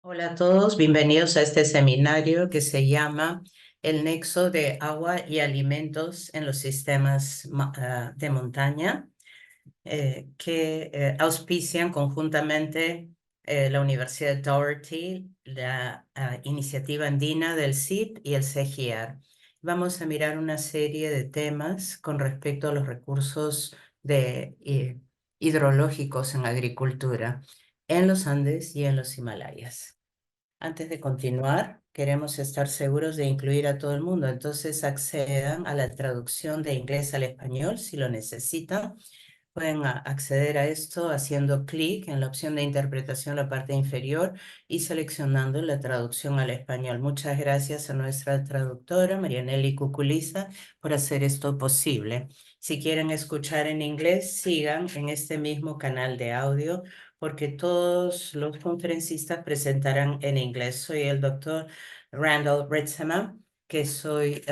Hola a todos, bienvenidos a este seminario que se llama El nexo de agua y alimentos en los sistemas de montaña, que auspician conjuntamente la Universidad de Doherty, la Iniciativa Andina del CIP y el CGIAR. Vamos a mirar una serie de temas con respecto a los recursos hidrológicos en agricultura en los Andes y en los Himalayas. Antes de continuar, queremos estar seguros de incluir a todo el mundo, entonces accedan a la traducción de inglés al español si lo necesitan. Pueden acceder a esto haciendo clic en la opción de interpretación en la parte inferior y seleccionando la traducción al español. Muchas gracias a nuestra traductora, Marianelli Cuculiza, por hacer esto posible. Si quieren escuchar en inglés, sigan en este mismo canal de audio porque todos los conferencistas presentarán en inglés. Soy el doctor Randall Ritzema, que soy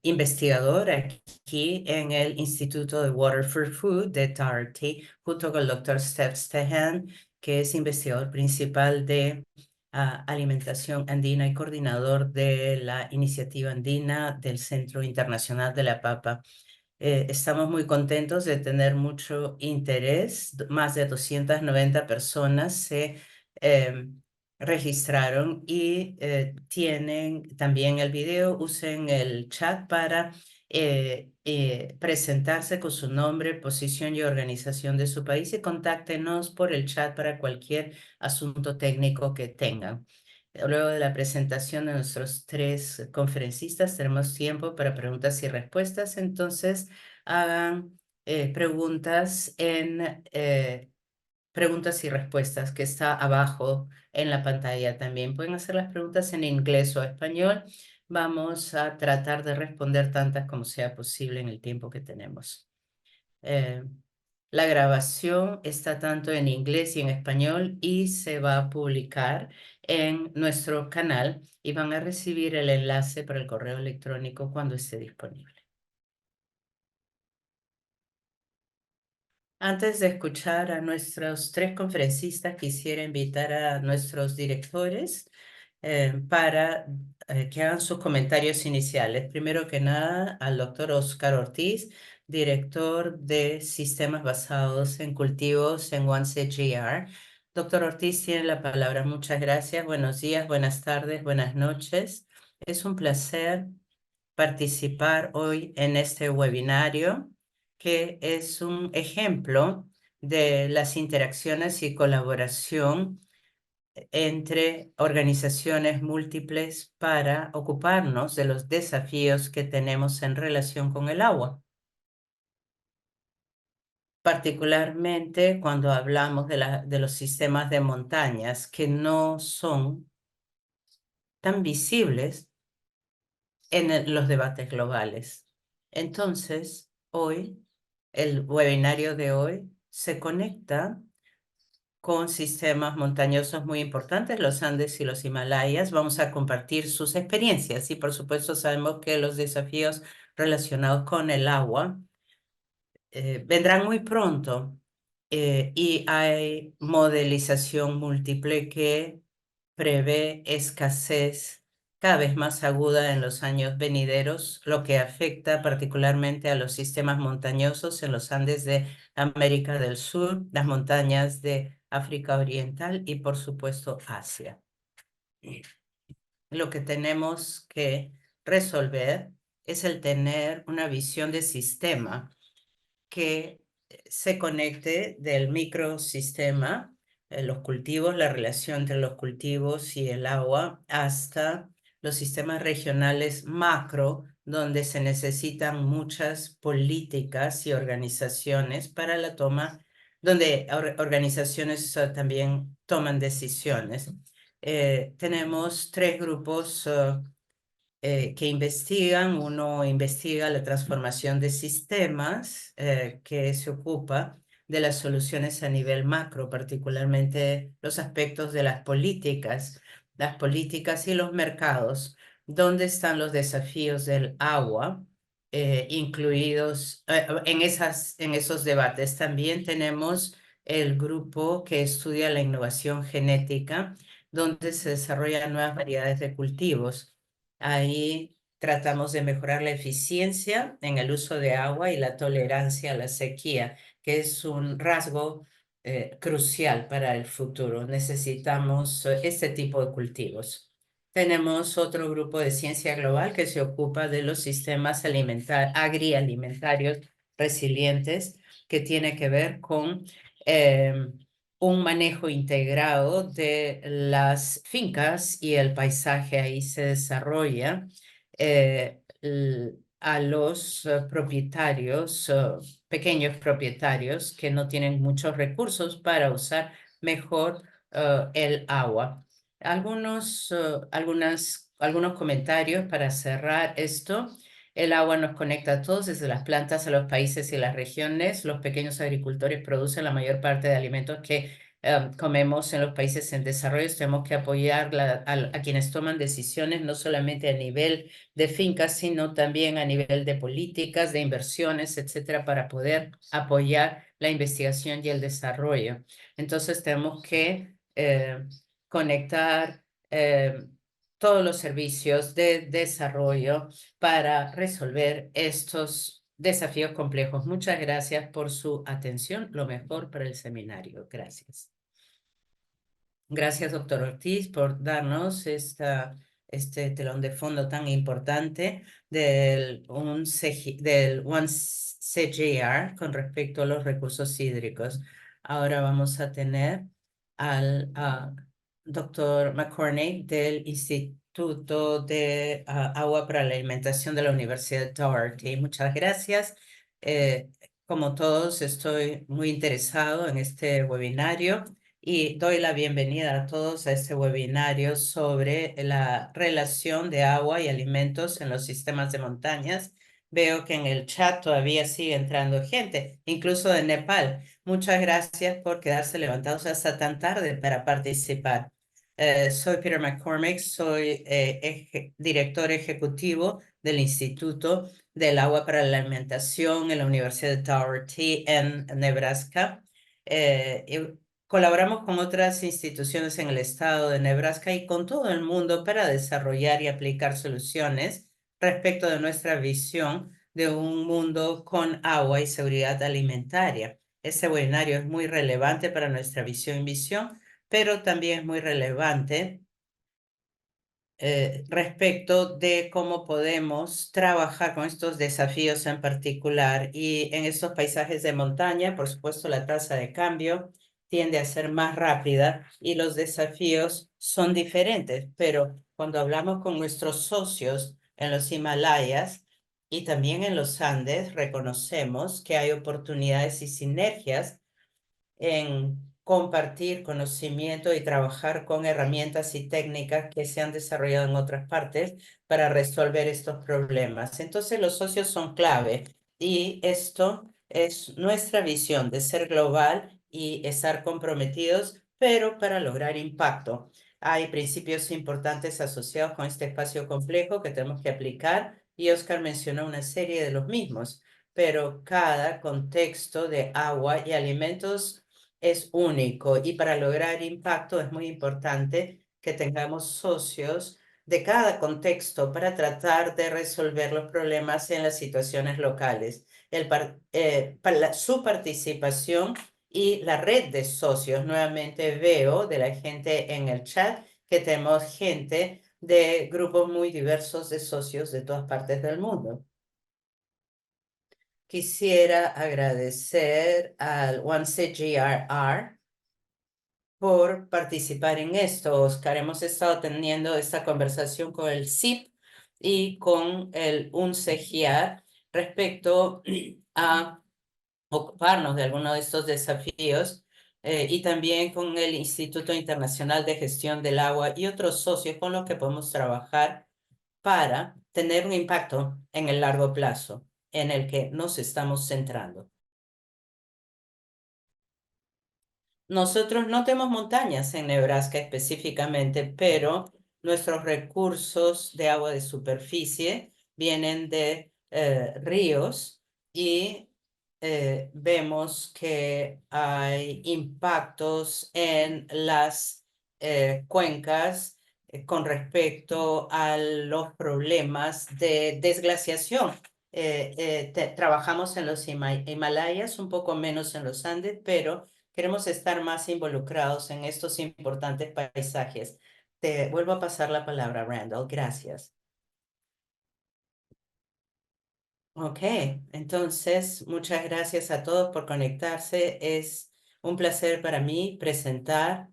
investigador aquí en el Instituto de Water for Food de Doherty, junto con el doctor Steph Stehan, que es investigador principal de alimentación andina y coordinador de la iniciativa andina del Centro Internacional de la Papa. Estamos muy contentos de tener mucho interés. Más de 290 personas se registraron y tienen también el video. Usen el chat para presentarse con su nombre, posición y organización de su país y contáctenos por el chat para cualquier asunto técnico que tengan. Luego de la presentación de nuestros tres conferencistas, tenemos tiempo para preguntas y respuestas. Entonces, hagan preguntas en preguntas y respuestas que está abajo en la pantalla también. Pueden hacer las preguntas en inglés o español. Vamos a tratar de responder tantas como sea posible en el tiempo que tenemos. Eh, la grabación está tanto en inglés y en español y se va a publicar en nuestro canal y van a recibir el enlace para el correo electrónico cuando esté disponible. Antes de escuchar a nuestros tres conferencistas, quisiera invitar a nuestros directores para que hagan sus comentarios iniciales. Primero que nada, al doctor Oscar Ortiz, director de sistemas basados en cultivos en OneCGR. Doctor Ortiz tiene la palabra. Muchas gracias. Buenos días, buenas tardes, buenas noches. Es un placer participar hoy en este webinario, que es un ejemplo de las interacciones y colaboración entre organizaciones múltiples para ocuparnos de los desafíos que tenemos en relación con el agua. Particularmente cuando hablamos de los sistemas de montañas que no son tan visibles en los debates globales. Entonces, hoy, el webinario de hoy se conecta con sistemas montañosos muy importantes, los Andes y los Himalayas. Vamos a compartir sus experiencias y, por supuesto, sabemos que los desafíos relacionados con el agua vendrán muy pronto y hay modelización múltiple que prevé escasez cada vez más aguda en los años venideros, lo que afecta particularmente a los sistemas montañosos en los Andes de América del Sur, las montañas de África Oriental y, por supuesto, Asia. Lo que tenemos que resolver es el tener una visión de sistema que se conecte del microsistema, los cultivos, la relación entre los cultivos y el agua, hasta los sistemas regionales macro, donde se necesitan muchas políticas y organizaciones para la toma, donde organizaciones también toman decisiones. Tenemos tres grupos que investigan. Uno investiga la transformación de sistemas, que se ocupa de las soluciones a nivel macro, particularmente los aspectos de las políticas y los mercados. ¿Dónde están los desafíos del agua? Incluidos en esos debates. También tenemos el grupo que estudia la innovación genética, donde se desarrollan nuevas variedades de cultivos. Ahí tratamos de mejorar la eficiencia en el uso de agua y la tolerancia a la sequía, que es un rasgo crucial para el futuro. Necesitamos este tipo de cultivos. Tenemos otro grupo de ciencia global que se ocupa de los sistemas agrialimentarios resilientes, que tiene que ver con un manejo integrado de las fincas y el paisaje. Ahí se desarrolla a los propietarios, pequeños propietarios que no tienen muchos recursos para usar mejor el agua. Algunos comentarios para cerrar esto. El agua nos conecta a todos, desde las plantas a los países y las regiones. Los pequeños agricultores producen la mayor parte de alimentos que comemos en los países en desarrollo. Tenemos que apoyar a quienes toman decisiones, no solamente a nivel de fincas, sino también a nivel de políticas, de inversiones, etcétera, para poder apoyar la investigación y el desarrollo. Entonces tenemos que conectar todos los servicios de desarrollo para resolver estos desafíos complejos. Muchas gracias por su atención. Lo mejor para el seminario. Gracias. Gracias, doctor Ortiz, por darnos este telón de fondo tan importante del One CGR con respecto a los recursos hídricos. Ahora vamos a tener al doctor McCorney del Instituto de Agua para la Alimentación de la Universidad Doherty. Muchas gracias. Como todos, estoy muy interesado en este webinario y doy la bienvenida a todos a este webinario sobre la relación de agua y alimentos en los sistemas de montañas. Veo que en el chat todavía sigue entrando gente, incluso de Nepal. Muchas gracias por quedarse levantados hasta tan tarde para participar. Soy Peter McCormick, soy director ejecutivo del Instituto del Agua para la Alimentación en la Universidad de Doherty en Nebraska. Colaboramos con otras instituciones en el estado de Nebraska y con todo el mundo para desarrollar y aplicar soluciones respecto de nuestra visión de un mundo con agua y seguridad alimentaria. Este webinario es muy relevante para nuestra visión y misión, pero también es muy relevante respecto de cómo podemos trabajar con estos desafíos en particular. Y en estos paisajes de montaña, por supuesto, la tasa de cambio tiende a ser más rápida y los desafíos son diferentes. Pero cuando hablamos con nuestros socios en los Himalayas y también en los Andes, reconocemos que hay oportunidades y sinergias en compartir conocimiento y trabajar con herramientas y técnicas que se han desarrollado en otras partes para resolver estos problemas. Entonces, los socios son clave y esto es nuestra visión de ser global y estar comprometidos, pero para lograr impacto. Hay principios importantes asociados con este espacio complejo que tenemos que aplicar y Oscar mencionó una serie de los mismos, pero cada contexto de agua y alimentos es único y para lograr impacto es muy importante que tengamos socios de cada contexto para tratar de resolver los problemas en las situaciones locales. Su participación y la red de socios. Nuevamente veo de la gente en el chat que tenemos gente de grupos muy diversos de socios de todas partes del mundo. Quisiera agradecer al OneCGRR por participar en esto, Oscar. Hemos estado teniendo esta conversación con el CIP y con el UNCGR respecto a ocuparnos de algunos de estos desafíos y también con el Instituto Internacional de Gestión del Agua y otros socios con los que podemos trabajar para tener un impacto en el largo plazo en el que nos estamos centrando. Nosotros no tenemos montañas en Nebraska específicamente, pero nuestros recursos de agua de superficie vienen de ríos y vemos que hay impactos en las cuencas con respecto a los problemas de desglaciación. Trabajamos en los Himalayas, un poco menos en los Andes, pero queremos estar más involucrados en estos importantes paisajes. Te vuelvo a pasar la palabra, Randall. Gracias. Ok, entonces muchas gracias a todos por conectarse. Es un placer para mí presentar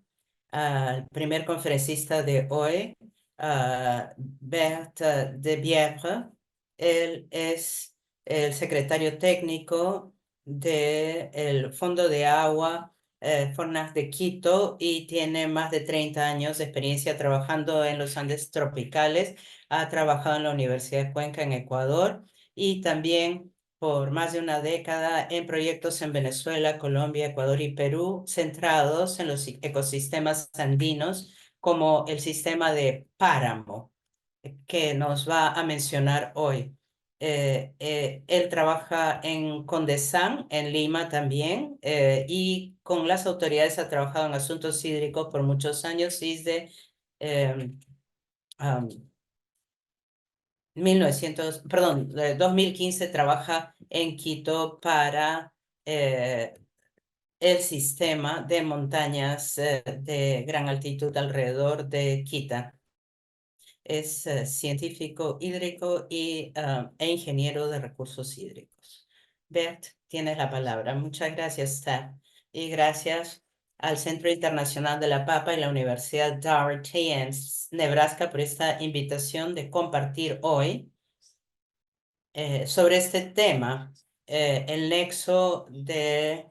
al primer conferencista de hoy, Bert de Bievre. Él es el secretario técnico del Fondo de Agua Fornas de Quito y tiene más de 30 años de experiencia trabajando en los Andes tropicales. Ha trabajado en la Universidad de Cuenca en Ecuador y también por más de una década en proyectos en Venezuela, Colombia, Ecuador y Perú, centrados en los ecosistemas andinos, como el sistema de páramo, que nos va a mencionar hoy. Él trabaja en Condesan, en Lima también, y con las autoridades ha trabajado en asuntos hídricos por muchos años, y desde eh, 2015 trabaja en Quito para el sistema de montañas de gran altitud alrededor de Quito. Es científico hídrico e ingeniero de recursos hídricos. Bert, tienes la palabra. Muchas gracias, Seth. Y gracias al Centro Internacional de la Papa y la Universidad Doherty en Nebraska por esta invitación de compartir hoy sobre este tema, el nexo de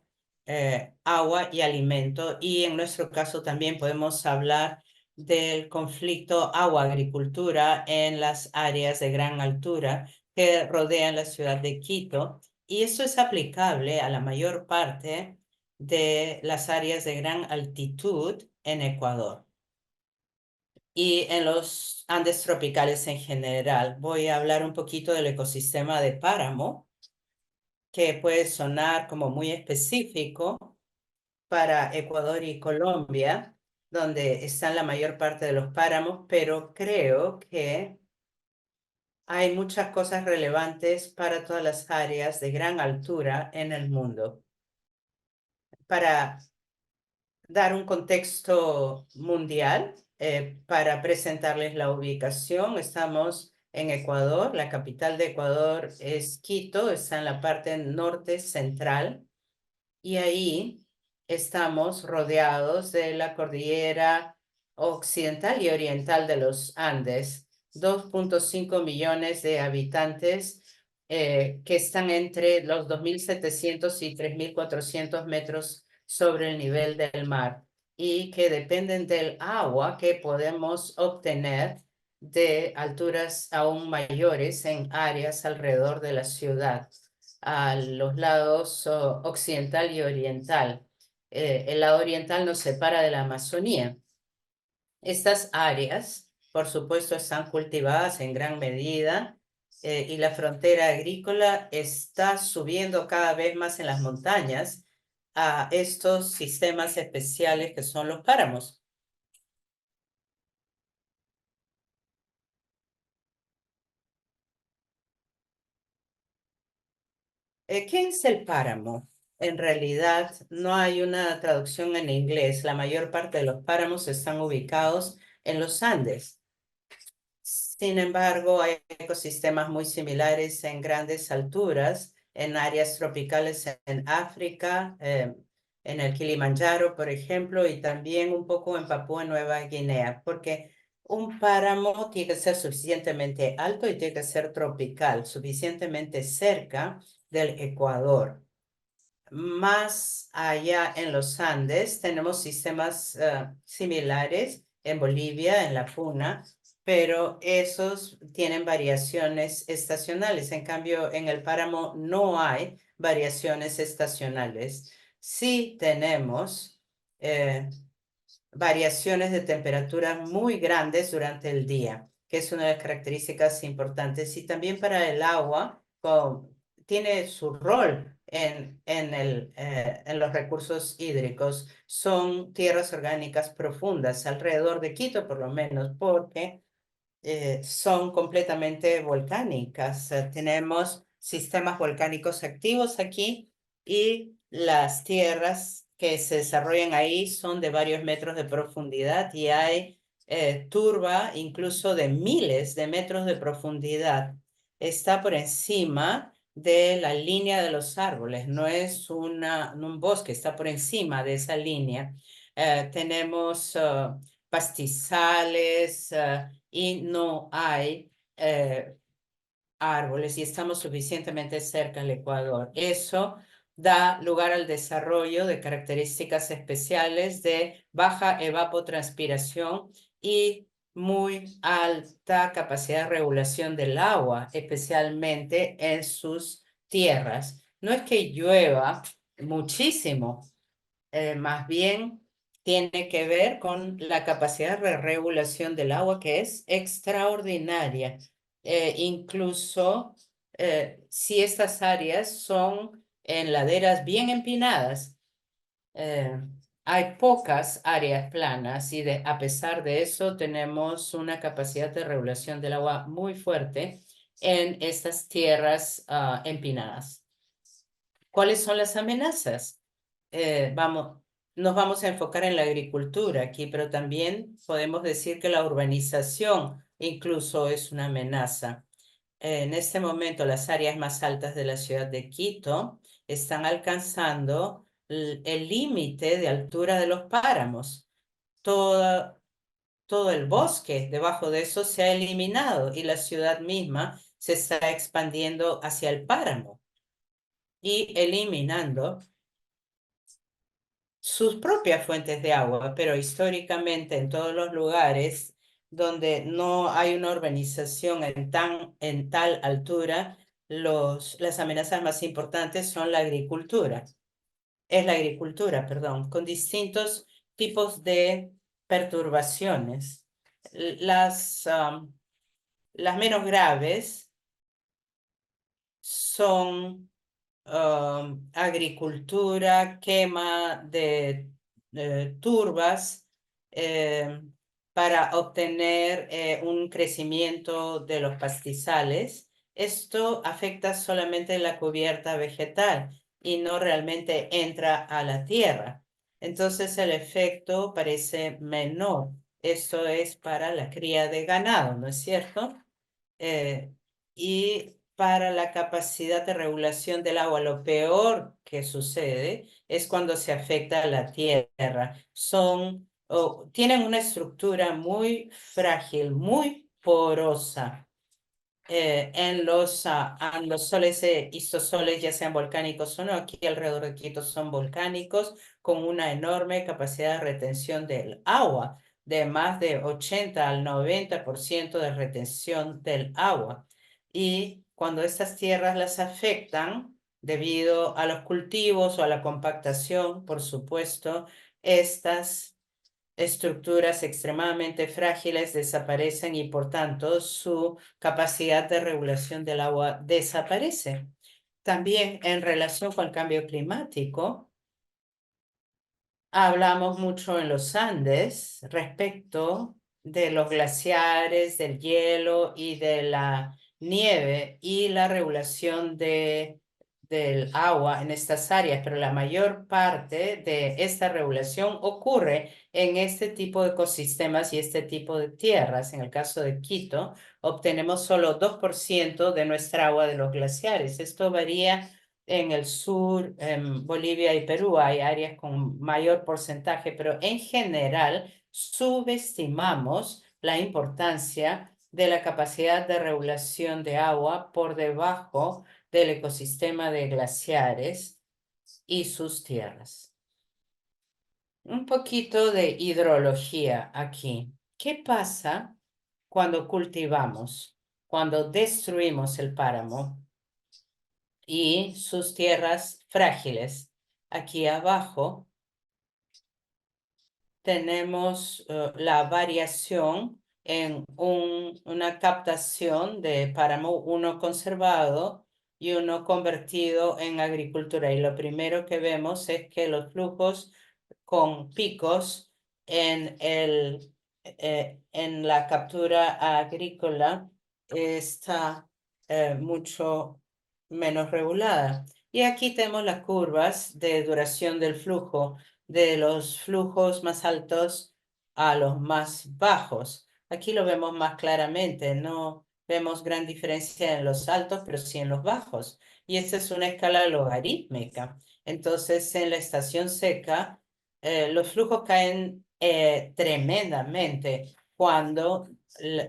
agua y alimento, y en nuestro caso también podemos hablar del conflicto agua-agricultura en las áreas de gran altura que rodean la ciudad de Quito, y esto es aplicable a la mayor parte de las áreas de gran altitud en Ecuador y en los Andes tropicales en general. Voy a hablar un poquito del ecosistema de páramo, que puede sonar como muy específico para Ecuador y Colombia, donde están la mayor parte de los páramos, pero creo que hay muchas cosas relevantes para todas las áreas de gran altura en el mundo. Para dar un contexto mundial, para presentarles la ubicación. Estamos en Ecuador, la capital de Ecuador es Quito, está en la parte norte central y ahí estamos rodeados de la cordillera occidental y oriental de los Andes, 2.5 millones de habitantes que están entre los 2.700 y 3.400 metros sobre el nivel del mar y que dependen del agua que podemos obtener de alturas aún mayores en áreas alrededor de la ciudad a los lados occidental y oriental. El lado oriental nos separa de la Amazonía. Estas áreas, por supuesto, están cultivadas en gran medida y la frontera agrícola está subiendo cada vez más en las montañas a estos sistemas especiales que son los páramos. ¿Qué es el páramo? En realidad no hay una traducción en inglés. La mayor parte de los páramos están ubicados en los Andes. Sin embargo, hay ecosistemas muy similares en grandes alturas, en áreas tropicales en África, en el Kilimanjaro, por ejemplo, y también un poco en Papúa Nueva Guinea, porque un páramo tiene que ser suficientemente alto y tiene que ser tropical, suficientemente cerca del Ecuador. Más allá en los Andes tenemos sistemas similares en Bolivia, en la Puna, pero esos tienen variaciones estacionales. En cambio, en el páramo no hay variaciones estacionales. Sí tenemos eh, variaciones de temperatura muy grandes durante el día, que es una de las características importantes. Y también para el agua, tiene su rol en los recursos hídricos. Son tierras orgánicas profundas, alrededor de Quito por lo menos, porque son completamente volcánicas. Tenemos sistemas volcánicos activos aquí y las tierras que se desarrollan ahí son de varios metros de profundidad y hay turba incluso de miles de metros de profundidad. Está por encima de la línea de los árboles, no es un bosque, está por encima de esa línea. Tenemos pastizales, y no hay árboles y estamos suficientemente cerca del Ecuador. Eso da lugar al desarrollo de características especiales de baja evapotranspiración y muy alta capacidad de regulación del agua, especialmente en sus tierras. No es que llueva muchísimo, más bien tiene que ver con la capacidad de regulación del agua, que es extraordinaria. Incluso si estas áreas son en laderas bien empinadas, eh, hay pocas áreas planas y a pesar de eso tenemos una capacidad de regulación del agua muy fuerte en estas tierras empinadas. ¿Cuáles son las amenazas? Nos vamos a enfocar en la agricultura aquí, pero también podemos decir que la urbanización incluso es una amenaza. En este momento, las áreas más altas de la ciudad de Quito están alcanzando el límite de altura de los páramos. Todo, todo el bosque debajo de eso se ha eliminado y la ciudad misma se está expandiendo hacia el páramo y eliminando sus propias fuentes de agua, pero históricamente en todos los lugares donde no hay una urbanización en tal altura, las amenazas más importantes son la agricultura. Es la agricultura, perdón, con distintos tipos de perturbaciones. Las menos graves son agricultura, quema de turbas eh, para obtener un crecimiento de los pastizales. Esto afecta solamente la cubierta vegetal y no realmente entra a la tierra. Entonces el efecto parece menor. Esto es para la cría de ganado, ¿no es cierto? eh, y para la capacidad de regulación del agua, lo peor que sucede es cuando se afecta a la tierra. Tienen una estructura muy frágil, muy porosa en los soles isosoles, ya sean volcánicos o no, aquí alrededor de Quito son volcánicos con una enorme capacidad de retención del agua, de más de 80 al 90% de retención del agua. Y cuando estas tierras las afectan, debido a los cultivos o a la compactación, por supuesto, estas estructuras extremadamente frágiles desaparecen y por tanto su capacidad de regulación del agua desaparece. También en relación con el cambio climático, hablamos mucho en los Andes respecto de los glaciares, del hielo y de la nieve y la regulación del agua en estas áreas, pero la mayor parte de esta regulación ocurre en este tipo de ecosistemas y este tipo de tierras. En el caso de Quito, obtenemos solo 2% de nuestra agua de los glaciares. Esto varía en el sur, en Bolivia y Perú hay áreas con mayor porcentaje, pero en general subestimamos la importancia de la capacidad de regulación de agua por debajo del ecosistema de glaciares y sus tierras. Un poquito de hidrología aquí. ¿Qué pasa cuando cultivamos, cuando destruimos el páramo y sus tierras frágiles? Aquí abajo tenemos la variación en una captación de páramo 1 conservado y uno convertido en agricultura. Y lo primero que vemos es que los flujos con picos en la captura agrícola está mucho menos regulada. Y aquí tenemos las curvas de duración del flujo, de los flujos más altos a los más bajos. Aquí lo vemos más claramente, no vemos gran diferencia en los altos, pero sí en los bajos. Y esta es una escala logarítmica. Entonces, en la estación seca, los flujos caen tremendamente cuando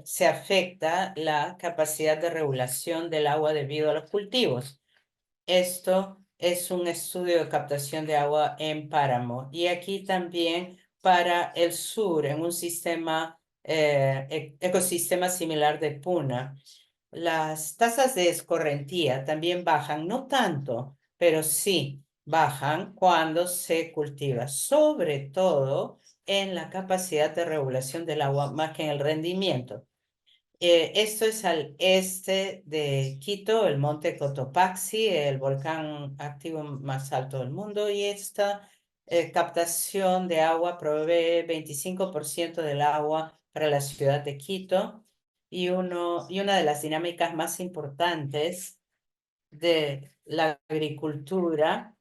se afecta la capacidad de regulación del agua debido a los cultivos. Esto es un estudio de captación de agua en páramo y aquí también para el sur, en un sistema, ecosistema similar de Puna. Las tasas de escorrentía también bajan, no tanto, pero sí bajan cuando se cultiva, sobre todo en la capacidad de regulación del agua más que en el rendimiento. Esto es al este de Quito, el monte Cotopaxi, el volcán activo más alto del mundo, y esta captación de agua provee 25% del agua para la ciudad de Quito y una de las dinámicas más importantes de la agricultura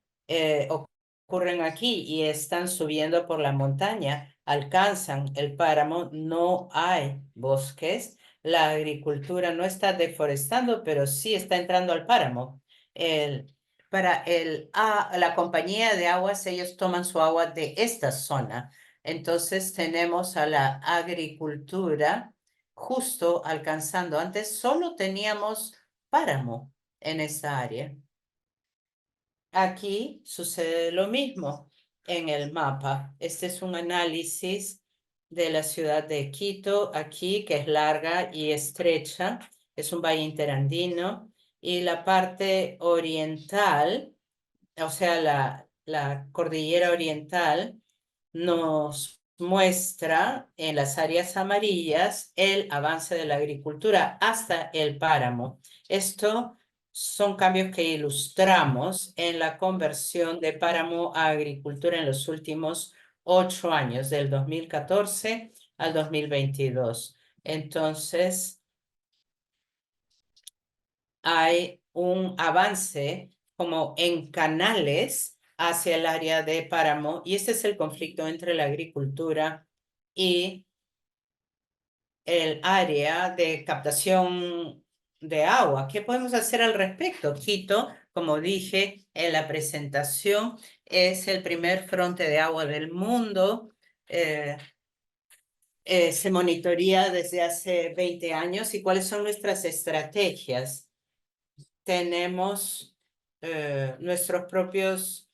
ocurren aquí y están subiendo por la montaña, alcanzan el páramo, no hay bosques, la agricultura no está deforestando, pero sí está entrando al páramo. El, la compañía de aguas, ellos toman su agua de esta zona. Entonces tenemos a la agricultura justo alcanzando. Antes solo teníamos páramo en esa área. Aquí sucede lo mismo en el mapa. Este es un análisis de la ciudad de Quito, aquí, que es larga y estrecha. Es un valle interandino. Y la parte oriental, o sea, la cordillera oriental, nos muestra en las áreas amarillas el avance de la agricultura hasta el páramo. Esto son cambios que ilustramos en la conversión de páramo a agricultura en los últimos 8 años, del 2014 al 2022. Entonces, hay un avance como en canales hacia el área de páramo y este es el conflicto entre la agricultura y el área de captación de agua. ¿Qué podemos hacer al respecto? Quito, como dije en la presentación, es el primer fronte de agua del mundo. Eh, Se monitorea desde hace 20 años y cuáles son nuestras estrategias. Tenemos nuestros propios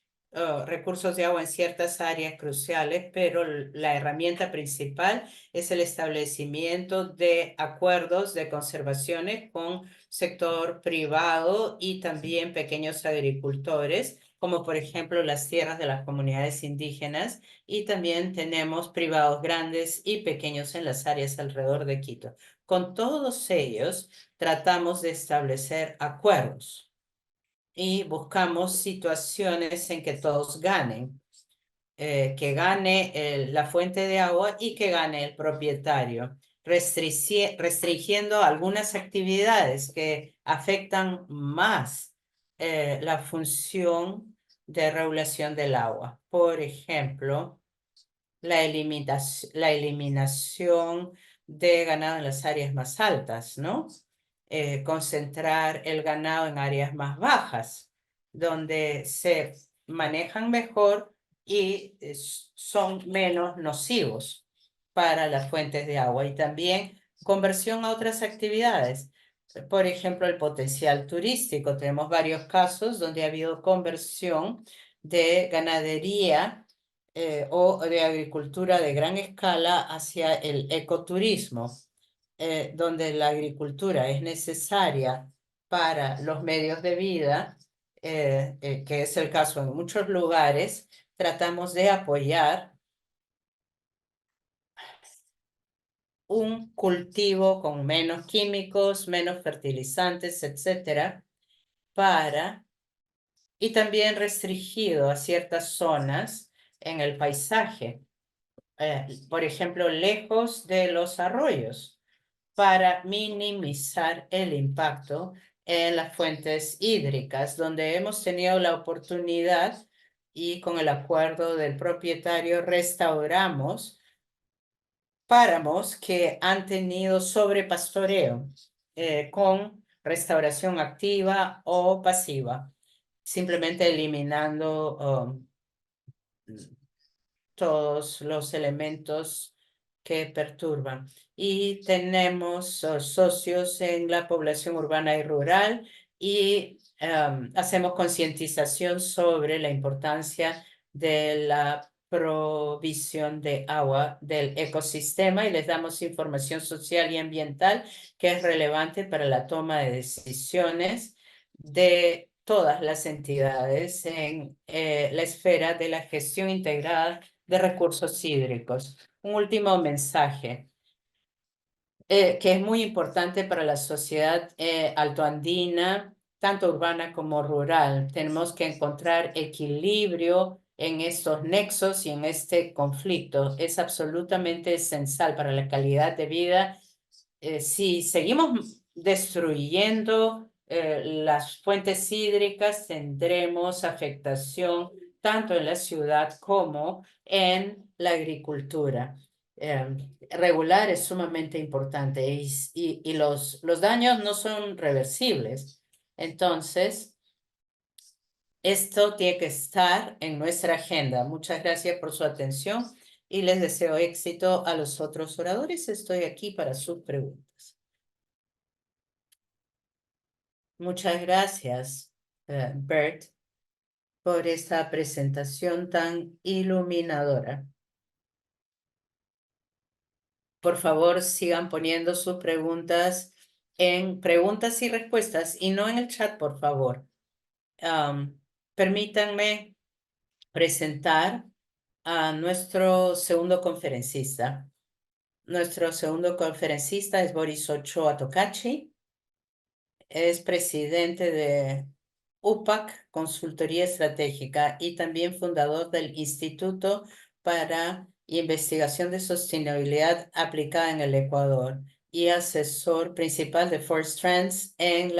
recursos de agua en ciertas áreas cruciales, pero la herramienta principal es el establecimiento de acuerdos de conservaciones con sector privado y también pequeños agricultores, como por ejemplo las tierras de las comunidades indígenas, y también tenemos privados grandes y pequeños en las áreas alrededor de Quito. Con todos ellos, tratamos de establecer acuerdos y buscamos situaciones en que todos ganen, que gane la fuente de agua y que gane el propietario, restringiendo algunas actividades que afectan más la función de regulación del agua. Por ejemplo, la eliminación de ganado en las áreas más altas, ¿no? Concentrar el ganado en áreas más bajas, donde se manejan mejor y son menos nocivos para las fuentes de agua. Y también conversión a otras actividades. Por ejemplo, el potencial turístico. Tenemos varios casos donde ha habido conversión de ganadería o de agricultura de gran escala hacia el ecoturismo, donde la agricultura es necesaria para los medios de vida, que es el caso en muchos lugares, tratamos de apoyar un cultivo con menos químicos, menos fertilizantes, etcétera, y también restringido a ciertas zonas en el paisaje, por ejemplo, lejos de los arroyos, para minimizar el impacto en las fuentes hídricas, donde hemos tenido la oportunidad y con el acuerdo del propietario restauramos páramos que han tenido sobrepastoreo con restauración activa o pasiva, simplemente eliminando todos los elementos que perturban. Y tenemos socios en la población urbana y rural y hacemos concientización sobre la importancia de la provisión de agua del ecosistema y les damos información social y ambiental que es relevante para la toma de decisiones de todas las entidades en la esfera de la gestión integrada de recursos hídricos. Un último mensaje que es muy importante para la sociedad altoandina, tanto urbana como rural. Tenemos que encontrar equilibrio en estos nexos y en este conflicto. Es absolutamente esencial para la calidad de vida si seguimos destruyendo las fuentes hídricas, tendremos afectación tanto en la ciudad como en la agricultura. Regular es sumamente importante y los daños no son reversibles. Entonces, esto tiene que estar en nuestra agenda. Muchas gracias por su atención y les deseo éxito a los otros oradores. Estoy aquí para sus preguntas. Muchas gracias, Bert, por esta presentación tan iluminadora. Por favor, sigan poniendo sus preguntas en preguntas y respuestas y no en el chat, por favor. Permítanme presentar a nuestro segundo conferencista. Nuestro segundo conferencista es Boris Ochoa Tocachi. Es presidente de UPAC, Consultoría Estratégica, y también fundador del Instituto para Investigación de Sostenibilidad Aplicada en el Ecuador y asesor principal de Forest Trends en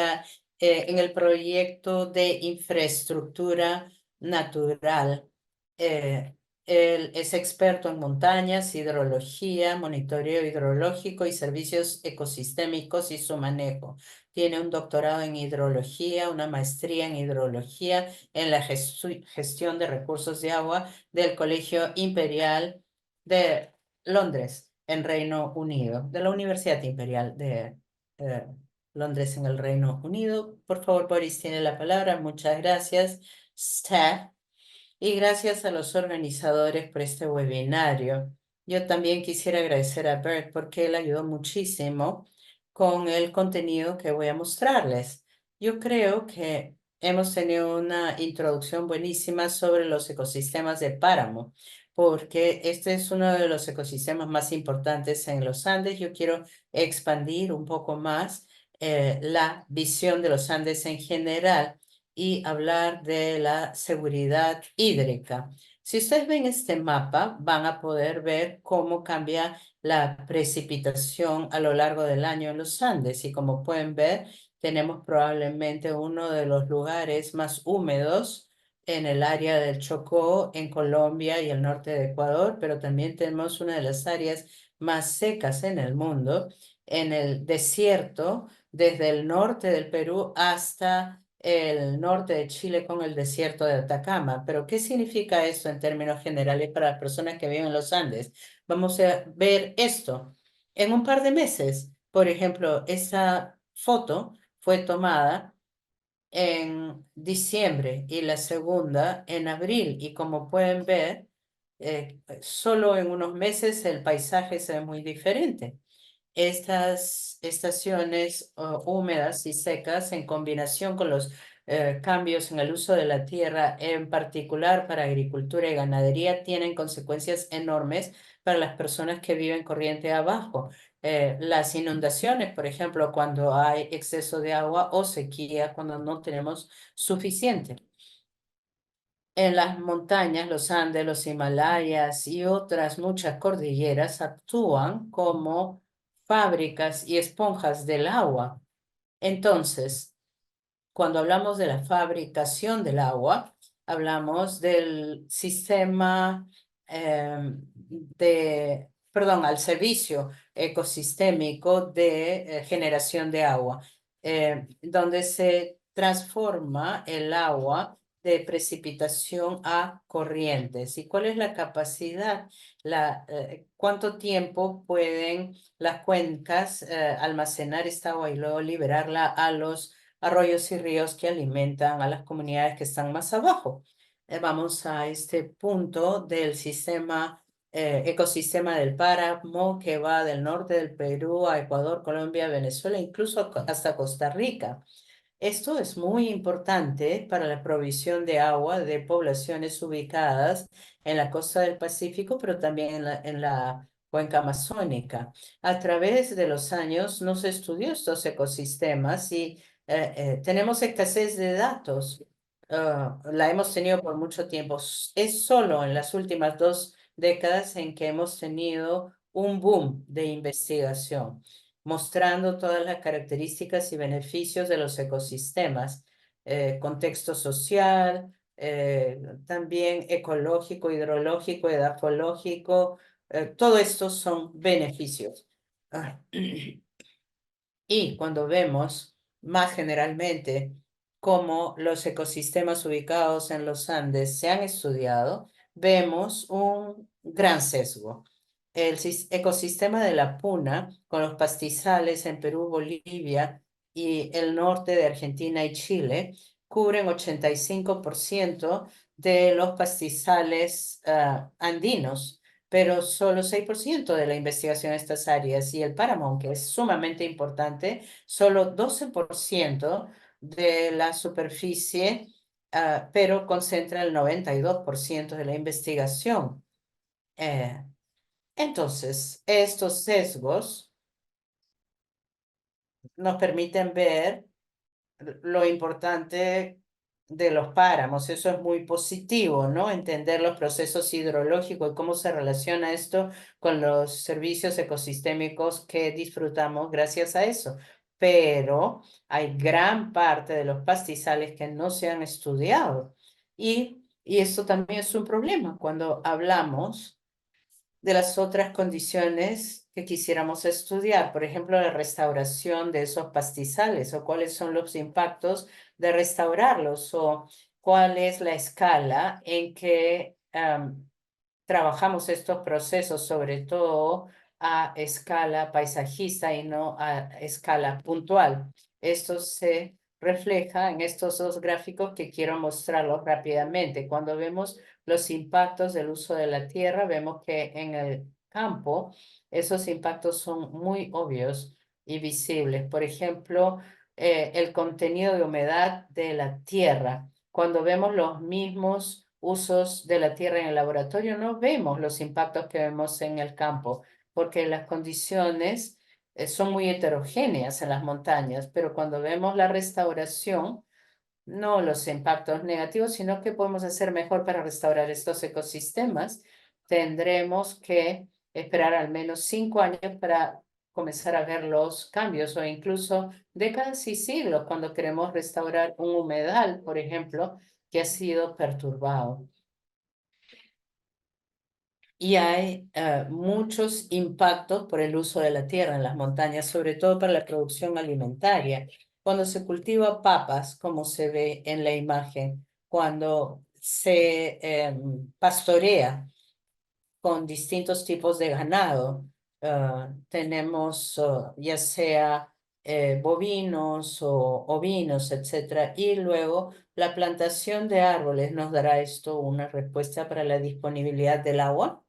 el proyecto de infraestructura natural. Él es experto en montañas, hidrología, monitoreo hidrológico y servicios ecosistémicos y su manejo. Tiene un doctorado en hidrología, una maestría en hidrología en la gestión de recursos de agua del Colegio Imperial de Londres, en Reino Unido, de la Universidad Imperial de eh, Londres, en el Reino Unido. Por favor, Boris tiene la palabra. Muchas gracias, Steph. Y gracias a los organizadores por este webinario. Yo también quisiera agradecer a Bert porque él ayudó muchísimo con el contenido que voy a mostrarles. Yo creo que hemos tenido una introducción buenísima sobre los ecosistemas de páramo, porque este es uno de los ecosistemas más importantes en los Andes. Yo quiero expandir un poco más la visión de los Andes en general y hablar de la seguridad hídrica. Si ustedes ven este mapa, van a poder ver cómo cambia la precipitación a lo largo del año en los Andes. Y como pueden ver, tenemos probablemente uno de los lugares más húmedos en el área del Chocó, en Colombia y el norte de Ecuador, pero también tenemos una de las áreas más secas en el mundo, en el desierto, desde el norte del Perú hasta el norte de Chile con el desierto de Atacama. Pero, ¿qué significa esto en términos generales para las personas que viven en los Andes? Vamos a ver esto. En un par de meses, por ejemplo, esa foto fue tomada en diciembre y la segunda en abril. Y como pueden ver, solo en unos meses el paisaje se ve muy diferente. Estas estaciones húmedas y secas en combinación con los cambios en el uso de la tierra, en particular para agricultura y ganadería, tienen consecuencias enormes para las personas que viven corriente abajo. las inundaciones, por ejemplo, cuando hay exceso de agua o sequía, cuando no tenemos suficiente. En las montañas, los Andes, los Himalayas y otras muchas cordilleras actúan como fábricas y esponjas del agua. Entonces, cuando hablamos de la fabricación del agua, hablamos del sistema perdón, al servicio ecosistémico de generación de agua, donde se transforma el agua de precipitación a corrientes. ¿Y cuál es la capacidad? ¿Cuánto tiempo pueden las cuencas almacenar esta agua y luego liberarla a los arroyos y ríos que alimentan a las comunidades que están más abajo? Vamos a este punto del sistema, ecosistema del páramo que va del norte del Perú a Ecuador, Colombia, Venezuela, incluso hasta Costa Rica. Esto es muy importante para la provisión de agua de poblaciones ubicadas en la costa del Pacífico, pero también en la cuenca amazónica. A través de los años nos estudió estos ecosistemas y tenemos escasez de datos. La hemos tenido por mucho tiempo. Es solo en las últimas 2 décadas en que hemos tenido un boom de investigación mostrando todas las características y beneficios de los ecosistemas, contexto social, también ecológico, hidrológico, edafológico, todo esto son beneficios. Ah, Y cuando vemos más generalmente cómo los ecosistemas ubicados en los Andes se han estudiado, vemos un gran sesgo. El ecosistema de la Puna, con los pastizales en Perú, Bolivia y el norte de Argentina y Chile, cubren 85% de los pastizales andinos, pero solo 6% de la investigación en estas áreas, y el páramo, que es sumamente importante, solo 12% de la superficie, pero concentra el 92% de la investigación. Eh, entonces, estos sesgos nos permiten ver lo importante de los páramos. Eso es muy positivo, ¿no? Entender los procesos hidrológicos y cómo se relaciona esto con los servicios ecosistémicos que disfrutamos gracias a eso. Pero hay gran parte de los pastizales que no se han estudiado. Y esto también es un problema cuando hablamos de las otras condiciones que quisiéramos estudiar, por ejemplo, la restauración de esos pastizales o cuáles son los impactos de restaurarlos o cuál es la escala en que trabajamos estos procesos, sobre todo a escala paisajista y no a escala puntual. Esto se refleja en estos 2 gráficos que quiero mostrarlos rápidamente. Cuando vemos los impactos del uso de la tierra, vemos que en el campo esos impactos son muy obvios y visibles. Por ejemplo, el contenido de humedad de la tierra. Cuando vemos los mismos usos de la tierra en el laboratorio, no vemos los impactos que vemos en el campo, porque las condiciones son muy heterogéneas en las montañas, pero cuando vemos la restauración, no los impactos negativos, sino qué podemos hacer mejor para restaurar estos ecosistemas. Tendremos que esperar al menos 5 años para comenzar a ver los cambios o incluso décadas y siglos cuando queremos restaurar un humedal, por ejemplo, que ha sido perturbado. Y hay muchos impactos por el uso de la tierra en las montañas, sobre todo para la producción alimentaria. Cuando se cultiva papas, como se ve en la imagen, cuando se pastorea con distintos tipos de ganado, tenemos ya sea bovinos o ovinos, etcétera, y luego la plantación de árboles nos dará esto una respuesta para la disponibilidad del agua.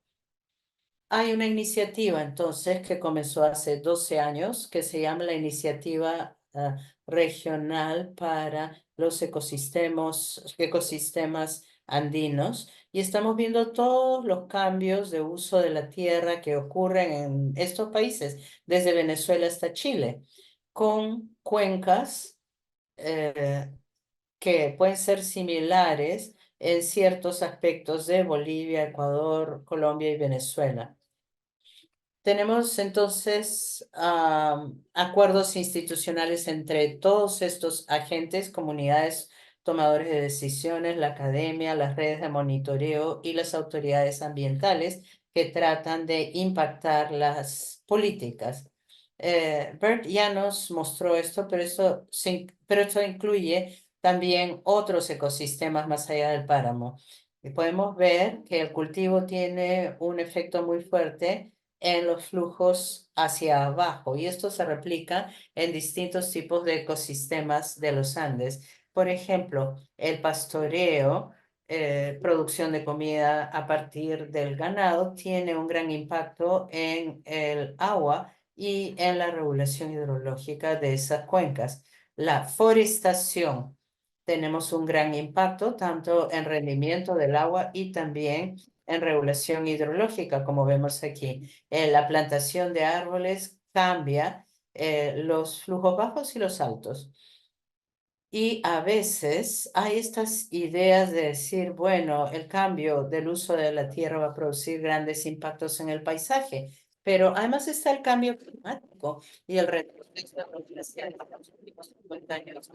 Hay una iniciativa entonces que comenzó hace 12 años que se llama la Iniciativa regional para los ecosistemas andinos. Y estamos viendo todos los cambios de uso de la tierra que ocurren en estos países, desde Venezuela hasta Chile, con cuencas que pueden ser similares en ciertos aspectos de Bolivia, Ecuador, Colombia y Venezuela. Tenemos entonces acuerdos institucionales entre todos estos agentes, comunidades, tomadores de decisiones, la academia, las redes de monitoreo y las autoridades ambientales que tratan de impactar las políticas. Bert ya nos mostró esto, pero esto incluye también otros ecosistemas más allá del páramo. Y podemos ver que el cultivo tiene un efecto muy fuerte en los flujos hacia abajo y esto se replica en distintos tipos de ecosistemas de los Andes. Por ejemplo, el pastoreo, producción de comida a partir del ganado, tiene un gran impacto en el agua y en la regulación hidrológica de esas cuencas. La forestación. Tenemos un gran impacto tanto en rendimiento del agua y también en regulación hidrológica, como vemos aquí. La plantación de árboles cambia los flujos bajos y los altos. Y a veces hay estas ideas de decir, bueno, el cambio del uso de la tierra va a producir grandes impactos en el paisaje, pero además está el cambio climático y el retroceso de los glaciares en los últimos 50 años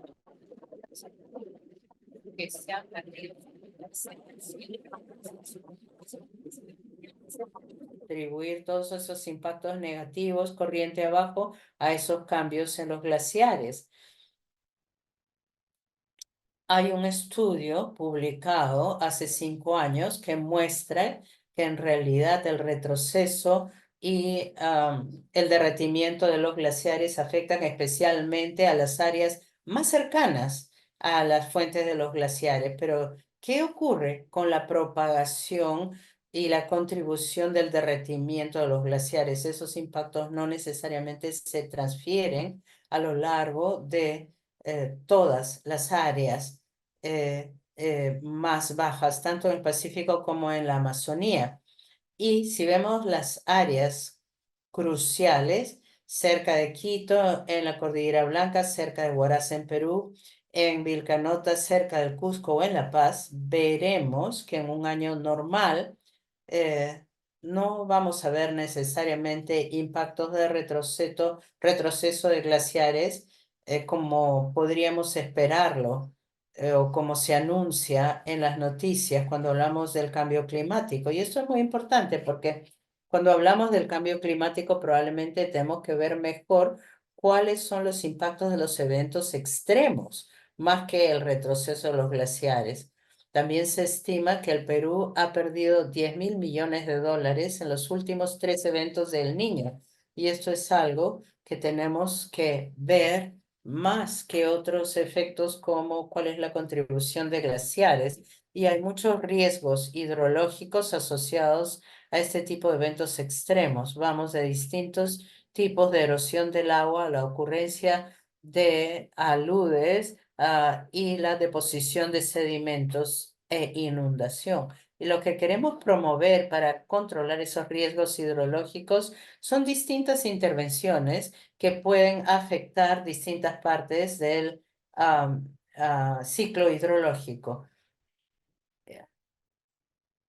que se han perdido atribuir todos esos impactos negativos corriente abajo a esos cambios en los glaciares. Hay un estudio publicado hace 5 años que muestra que en realidad el retroceso y el derretimiento de los glaciares afectan especialmente a las áreas más cercanas a las fuentes de los glaciares. Pero, ¿qué ocurre con la propagación y la contribución del derretimiento de los glaciares? Esos impactos no necesariamente se transfieren a lo largo de todas las áreas más bajas, tanto en el Pacífico como en la Amazonía. Y si vemos las áreas cruciales, cerca de Quito, en la Cordillera Blanca, cerca de Huaraz en Perú, en Vilcanota, cerca del Cusco o en La Paz, veremos que en un año normal eh, no vamos a ver necesariamente impactos de retroceso de glaciares como podríamos esperarlo o como se anuncia en las noticias cuando hablamos del cambio climático. Y esto es muy importante porque cuando hablamos del cambio climático probablemente tenemos que ver mejor cuáles son los impactos de los eventos extremos, más que el retroceso de los glaciares. También se estima que el Perú ha perdido 10.000 millones de dólares en los últimos 3 eventos del Niño. Y esto es algo que tenemos que ver más que otros efectos como cuál es la contribución de glaciares. Y hay muchos riesgos hidrológicos asociados a este tipo de eventos extremos. Vamos de distintos tipos de erosión del agua, la ocurrencia de aludes y la deposición de sedimentos e inundación. Y lo que queremos promover para controlar esos riesgos hidrológicos son distintas intervenciones que pueden afectar distintas partes del ciclo hidrológico.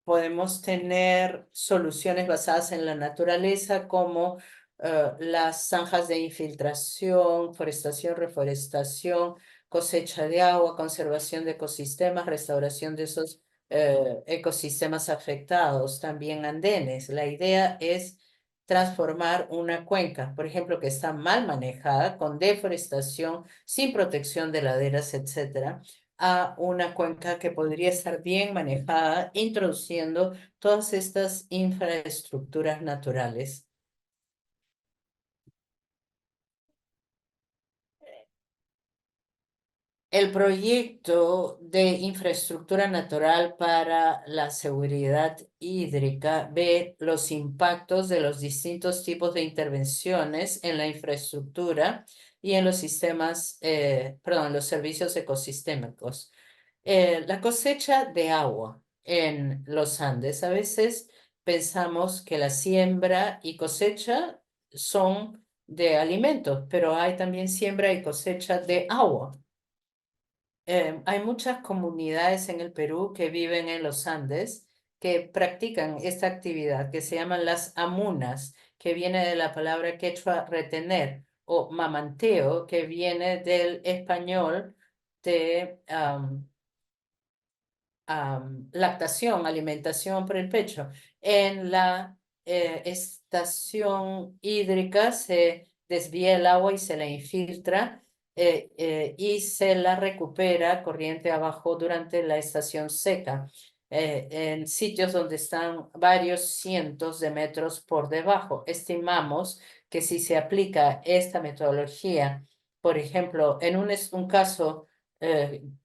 Podemos tener soluciones basadas en la naturaleza como las zanjas de infiltración, forestación, reforestación, cosecha de agua, conservación de ecosistemas, restauración de esos ecosistemas afectados, también andenes. La idea es transformar una cuenca, por ejemplo, que está mal manejada, con deforestación, sin protección de laderas, etcétera, a una cuenca que podría estar bien manejada, introduciendo todas estas infraestructuras naturales. El proyecto de infraestructura natural para la seguridad hídrica ve los impactos de los distintos tipos de intervenciones en la infraestructura y en los sistemas, perdón, los servicios ecosistémicos. La cosecha de agua en los Andes. A veces pensamos que la siembra y cosecha son de alimentos, pero hay también siembra y cosecha de agua. Hay muchas comunidades en el Perú que viven en los Andes que practican esta actividad que se llaman las amunas, que viene de la palabra quechua retener, o mamanteo, que viene del español de lactación, alimentación por el pecho. En la estación hídrica se desvía el agua y se la infiltra y se la recupera corriente abajo durante la estación seca, en sitios donde están varios cientos de metros por debajo. Estimamos que si se aplica esta metodología, por ejemplo, en un caso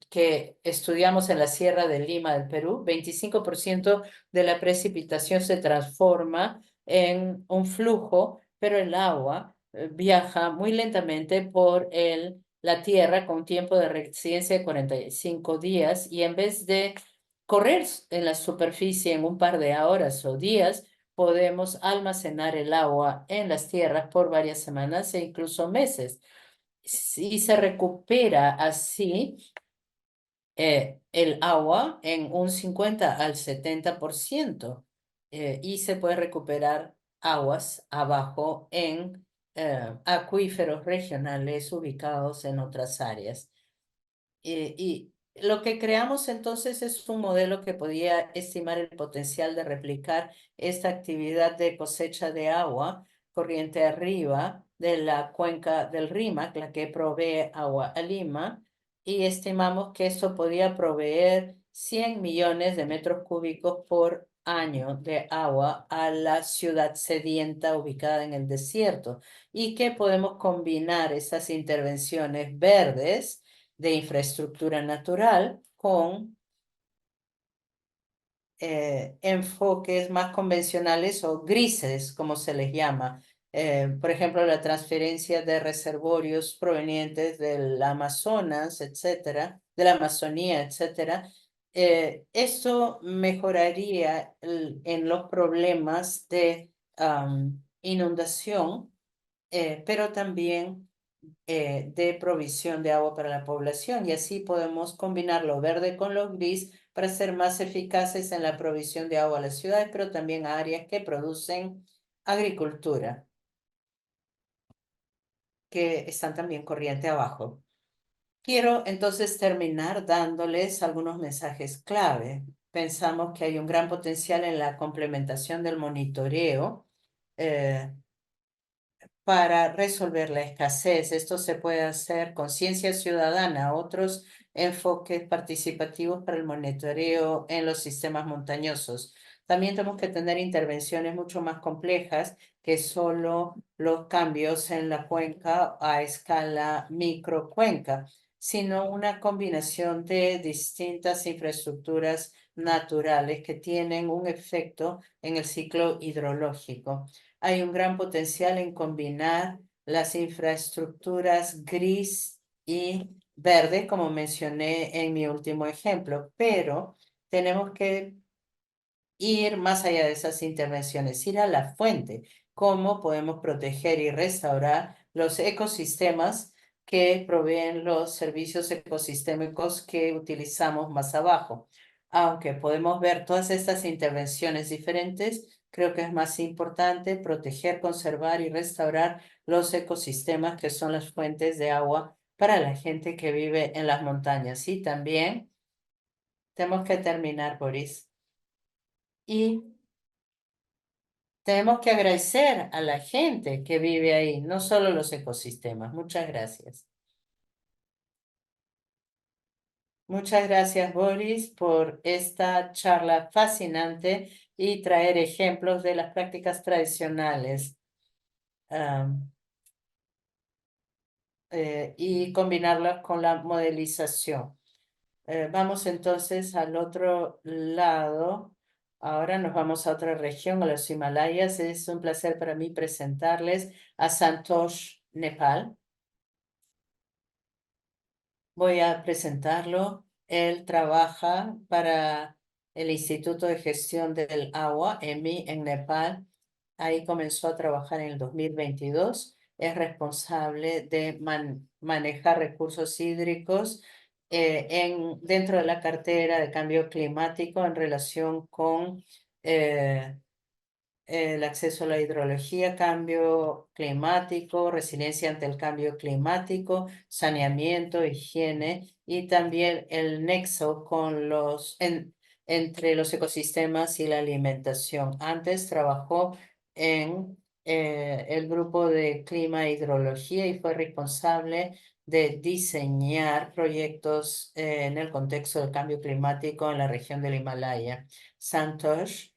que estudiamos en la Sierra de Lima del Perú, 25% de la precipitación se transforma en un flujo, pero el agua viaja muy lentamente por la tierra con tiempo de residencia de 45 días y en vez de correr en la superficie en un par de horas o días, podemos almacenar el agua en las tierras por varias semanas e incluso meses. Si se recupera así, el agua en un 50 al 70% y se puede recuperar aguas abajo en acuíferos regionales ubicados en otras áreas. Y lo que creamos entonces es un modelo que podía estimar el potencial de replicar esta actividad de cosecha de agua corriente arriba de la cuenca del Rímac, la que provee agua a Lima, y estimamos que esto podía proveer 100 millones de metros cúbicos por año de agua a la ciudad sedienta ubicada en el desierto, y que podemos combinar esas intervenciones verdes de infraestructura natural con enfoques más convencionales o grises, como se les llama. Por ejemplo, la transferencia de reservorios provenientes del Amazonas, etcétera, de la Amazonía, etcétera. Esto mejoraría en los problemas de inundación, pero también de provisión de agua para la población y así podemos combinar lo verde con lo gris para ser más eficaces en la provisión de agua a las ciudades, pero también a áreas que producen agricultura, que están también corriente abajo. Quiero entonces terminar dándoles algunos mensajes clave. Pensamos que hay un gran potencial en la complementación del monitoreo para resolver la escasez. Esto se puede hacer con ciencia ciudadana, otros enfoques participativos para el monitoreo en los sistemas montañosos. También tenemos que tener intervenciones mucho más complejas que solo los cambios en la cuenca a escala microcuenca, sino una combinación de distintas infraestructuras naturales que tienen un efecto en el ciclo hidrológico. Hay un gran potencial en combinar las infraestructuras gris y verde, como mencioné en mi último ejemplo, pero tenemos que ir más allá de esas intervenciones, ir a la fuente, cómo podemos proteger y restaurar los ecosistemas que proveen los servicios ecosistémicos que utilizamos más abajo. Aunque podemos ver todas estas intervenciones diferentes, creo que es más importante proteger, conservar y restaurar los ecosistemas que son las fuentes de agua para la gente que vive en las montañas. Y también tenemos que terminar, Boris. Y tenemos que agradecer a la gente que vive ahí, no solo los ecosistemas. Muchas gracias. Muchas gracias, Boris, por esta charla fascinante y traer ejemplos de las prácticas tradicionales y combinarlas con la modelización. Vamos entonces al otro lado. Ahora nos vamos a otra región, a los Himalayas. Es un placer para mí presentarles a Santosh Nepal. Voy a presentarlo. Él trabaja para el Instituto de Gestión del Agua, EMI, en Nepal. Ahí comenzó a trabajar en el 2022. Es responsable de manejar recursos hídricos dentro de la cartera de cambio climático en relación con eh, el acceso a la hidrología, cambio climático, resiliencia ante el cambio climático, saneamiento, higiene y también el nexo con entre los ecosistemas y la alimentación. Antes trabajó en el grupo de clima e hidrología y fue responsable de diseñar proyectos en el contexto del cambio climático en la región del Himalaya. Santosh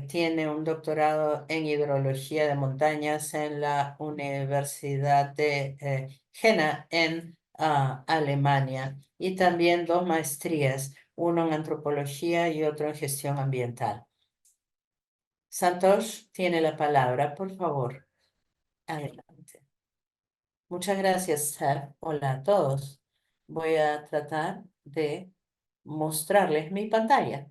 tiene un doctorado en hidrología de montañas en la Universidad de Jena en Alemania y también dos maestrías, uno en antropología y otro en gestión ambiental. Santosh tiene la palabra, por favor. Adelante. Muchas gracias, Sar. Hola a todos. Voy a tratar de mostrarles mi pantalla.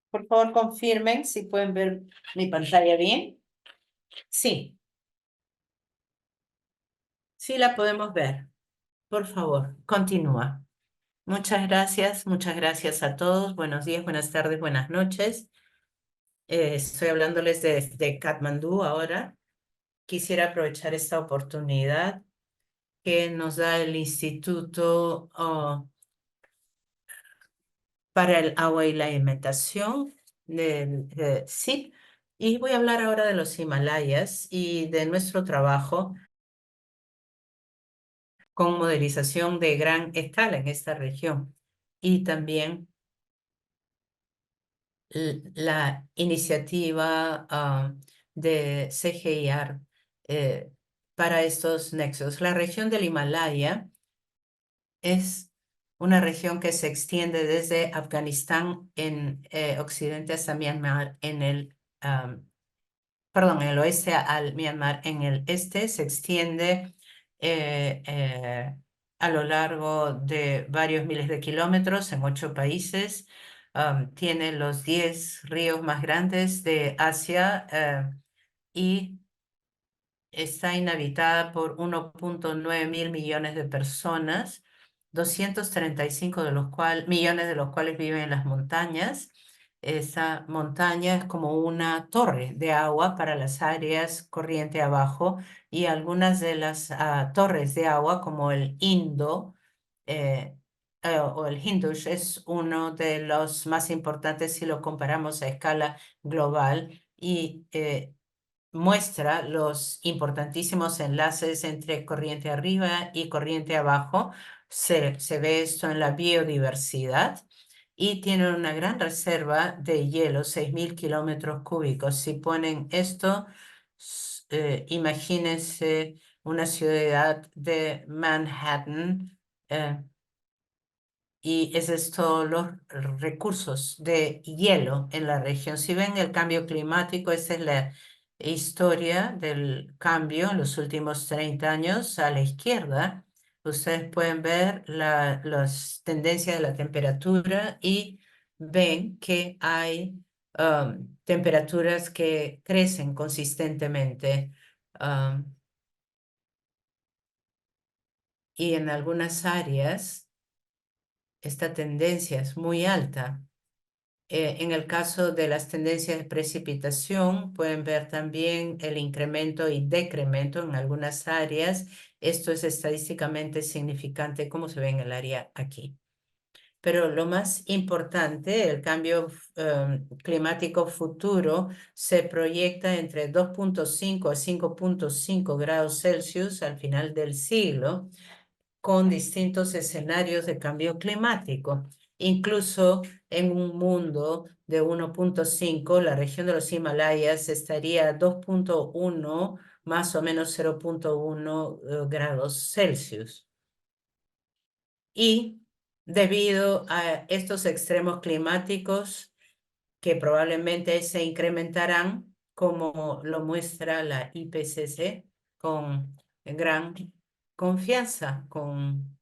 Por favor, confirmen si pueden ver mi pantalla bien. Sí, sí la podemos ver. Por favor, continúa. Muchas gracias a todos. Buenos días, buenas tardes, buenas noches. Estoy hablándoles de Katmandú ahora. Quisiera aprovechar esta oportunidad que nos da el Instituto para el Agua y la Alimentación del CIP. Y voy a hablar ahora de los Himalayas y de nuestro trabajo con modelización de gran escala en esta región y también la iniciativa de CGIAR para estos nexos. La región del Himalaya es una región que se extiende desde Afganistán en occidente hasta Myanmar en el oeste al Myanmar, en el este se extiende eh, eh, a lo largo de varios miles de kilómetros en 8 países. Tiene los 10 ríos más grandes de Asia y está inhabitada por 1,9 mil millones de personas, 235 millones de los cuales viven en las montañas. Esa montaña es como una torre de agua para las áreas corriente abajo y algunas de las torres de agua como el eh, o el Hindush es uno de los más importantes si lo comparamos a escala global y muestra los importantísimos enlaces entre corriente arriba y corriente abajo. Se ve esto en la biodiversidad y tiene una gran reserva de hielo, 6.000 kilómetros cúbicos. Si ponen esto, imagínense una ciudad de Manhattan. Y es esto los recursos de hielo en la región. Si ven el cambio climático, esta es la historia del cambio en los últimos 30 años. A la izquierda, ustedes pueden ver las tendencias de la temperatura y ven que hay temperaturas que crecen consistentemente. um, y en algunas áreas esta tendencia es muy alta. En el caso de las tendencias de precipitación, pueden ver también el incremento y decremento en algunas áreas. Esto es estadísticamente significante, como se ve en el área aquí. Pero lo más importante, el cambio climático futuro se proyecta entre 2,5 a 5,5 grados Celsius al final del siglo con distintos escenarios de cambio climático. Incluso en un mundo de 1,5, la región de los Himalayas estaría a 2,1, más o menos 0,1 grados Celsius. Y debido a estos extremos climáticos que probablemente se incrementarán, como lo muestra la IPCC, con gran confianza, con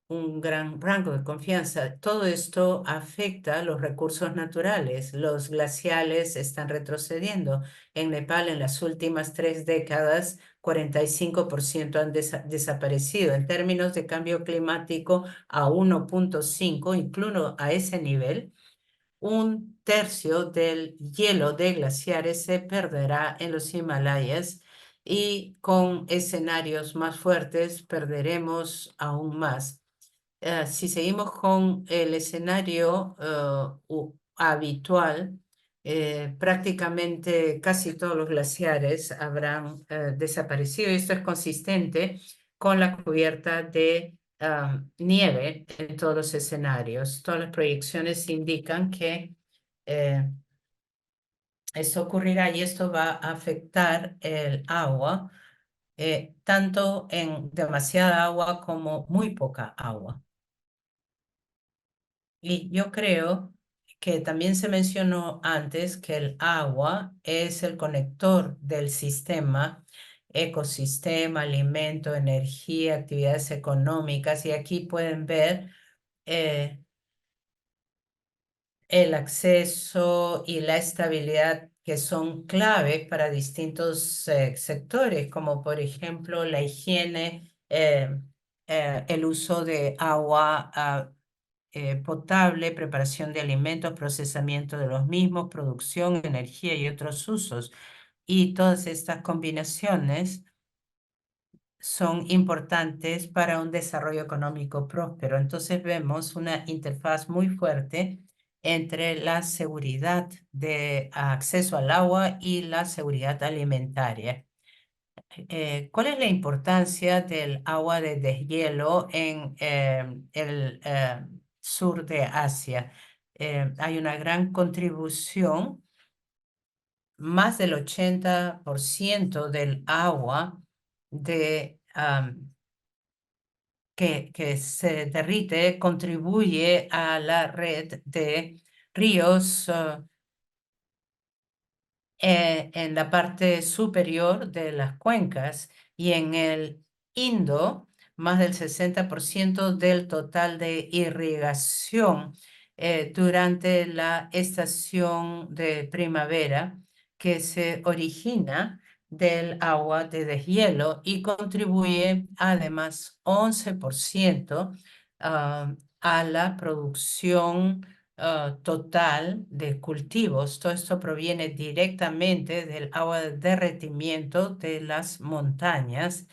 un gran rango de confianza. Todo esto afecta los recursos naturales. Los glaciales están retrocediendo. En Nepal, en las últimas 3 décadas, 45% han desaparecido. En términos de cambio climático, a 1,5, incluso a ese nivel, 1/3 del hielo de glaciares se perderá en los Himalayas y con escenarios más fuertes perderemos aún más. Si seguimos con el escenario habitual, prácticamente casi todos los glaciares habrán desaparecido. Esto es consistente con la cubierta de nieve en todos los escenarios. Todas las proyecciones indican que eh, esto ocurrirá y esto va a afectar el agua, tanto en demasiada agua como muy poca agua. Y yo creo que también se mencionó antes que el agua es el conector del sistema, ecosistema, alimento, energía, actividades económicas. Y aquí pueden ver eh, el acceso y la estabilidad que son clave para distintos sectores, como por ejemplo la higiene, el uso de agua potable, preparación de alimentos, procesamiento de los mismos, producción, energía y otros usos. Y todas estas combinaciones son importantes para un desarrollo económico próspero. Entonces vemos una interfaz muy fuerte entre la seguridad de acceso al agua y la seguridad alimentaria. ¿Cuál es la importancia del agua de deshielo en el sur de Asia? Hay una gran contribución. Más del 80% del agua de, que se derrite contribuye a la red de ríos en la parte superior de las cuencas, y en el Indo, más del 60% del total de irrigación durante la estación de primavera, que se origina del agua de deshielo y contribuye además 11% a la producción total de cultivos. Todo esto proviene directamente del agua de derretimiento de las montañas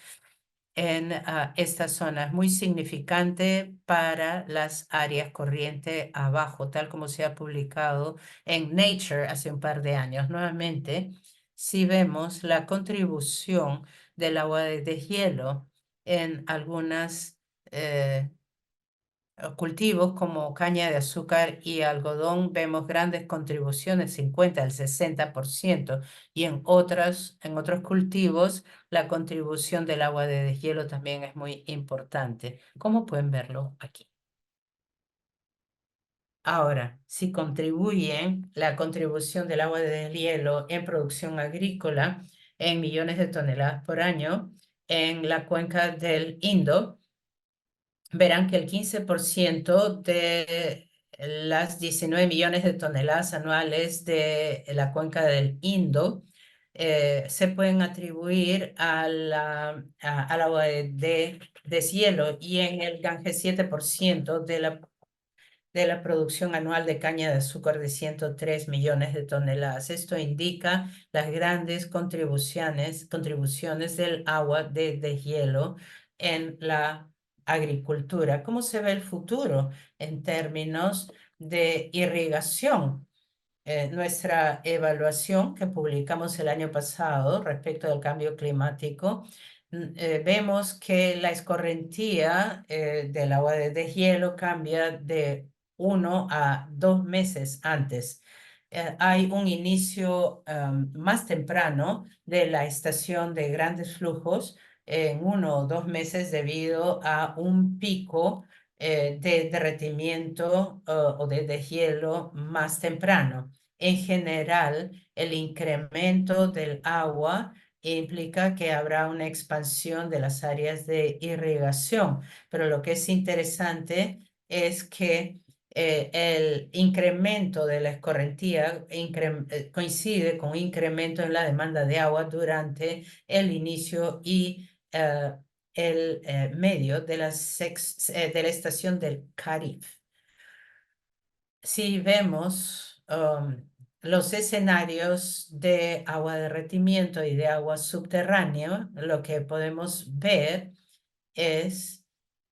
en esta zona. Es muy significante para las áreas corriente abajo, tal como se ha publicado en Nature hace un par de años. Nuevamente, si vemos la contribución del agua de deshielo en algunas cultivos como caña de azúcar y algodón, vemos grandes contribuciones, 50 al 60%, y en otros cultivos la contribución del agua de deshielo también es muy importante, como pueden verlo aquí. Ahora, si contribuyen la contribución del agua de deshielo en producción agrícola en millones de toneladas por año en la cuenca del Indo, verán que el 15% de las 19 millones de toneladas anuales de la cuenca del Indo se pueden atribuir al agua de deshielo, y en el Ganges 7% de la producción anual de caña de azúcar de 103 millones de toneladas. Esto indica las grandes contribuciones del agua de deshielo en la agricultura. ¿Cómo se ve el futuro en términos de irrigación? Nuestra evaluación que publicamos el año pasado respecto del cambio climático, vemos que la escorrentía del agua de deshielo cambia de 1 a 2 meses antes. Hay un inicio más temprano de la estación de grandes flujos en 1 o 2 meses debido a un pico de derretimiento o de deshielo más temprano. En general, el incremento del agua implica que habrá una expansión de las áreas de irrigación, pero lo que es interesante es que el incremento de la escorrentía coincide con un incremento en la demanda de agua durante el inicio y el medio de de la estación del Caribe. Si vemos los escenarios de agua de derretimiento y de agua subterránea, lo que podemos ver es,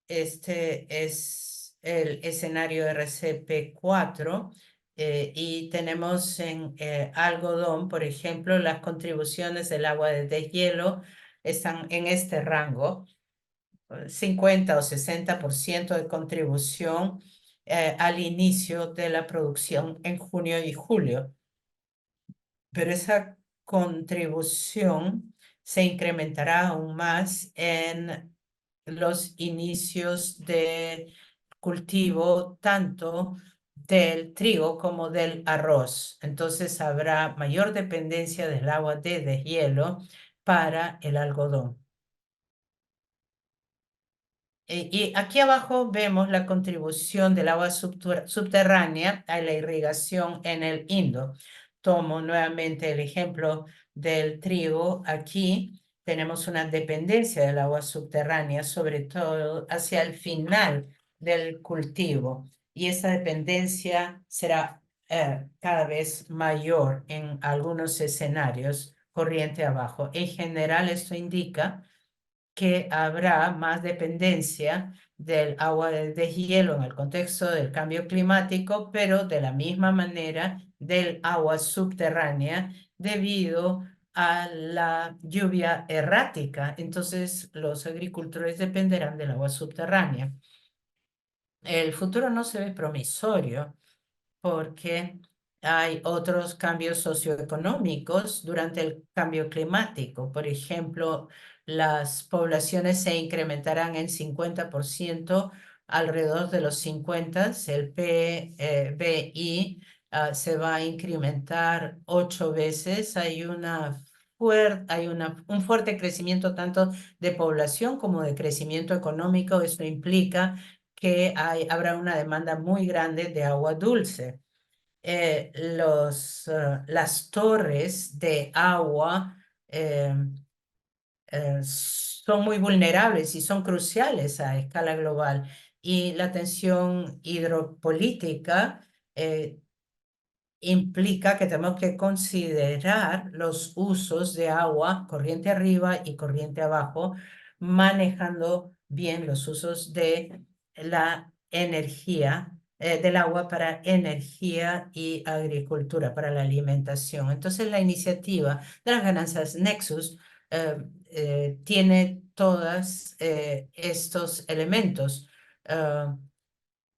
este es el escenario RCP4 y tenemos en algodón, por ejemplo, las contribuciones del agua de deshielo están en este rango. 50 o 60% de contribución al inicio de la producción en junio y julio. Pero esa contribución se incrementará aún más en los inicios de cultivo, tanto del trigo como del arroz. Entonces habrá mayor dependencia del agua de deshielo para el algodón. Y aquí abajo vemos la contribución del agua subterránea a la irrigación en el Indo. Tomo nuevamente el ejemplo del trigo. Aquí tenemos una dependencia del agua subterránea, sobre todo hacia el final del cultivo. Y esa dependencia será cada vez mayor en algunos escenarios, corriente abajo. En general, esto indica que habrá más dependencia del agua de deshielo en el contexto del cambio climático, pero de la misma manera del agua subterránea debido a la lluvia errática. Entonces, los agricultores dependerán del agua subterránea. El futuro no se ve promisorio porque hay otros cambios socioeconómicos durante el cambio climático. Por ejemplo, las poblaciones se incrementarán en 50% alrededor de los 50. El PBI se va a incrementar 8 veces. Un fuerte crecimiento tanto de población como de crecimiento económico. Esto implica que habrá una demanda muy grande de agua dulce. Las torres de agua son muy vulnerables y son cruciales a escala global. Y la tensión hidropolítica implica que tenemos que considerar los usos de agua, corriente arriba y corriente abajo, manejando bien los usos de la energía, del agua para energía y agricultura, para la alimentación. Entonces, la iniciativa de las ganancias Nexus tiene todos estos elementos.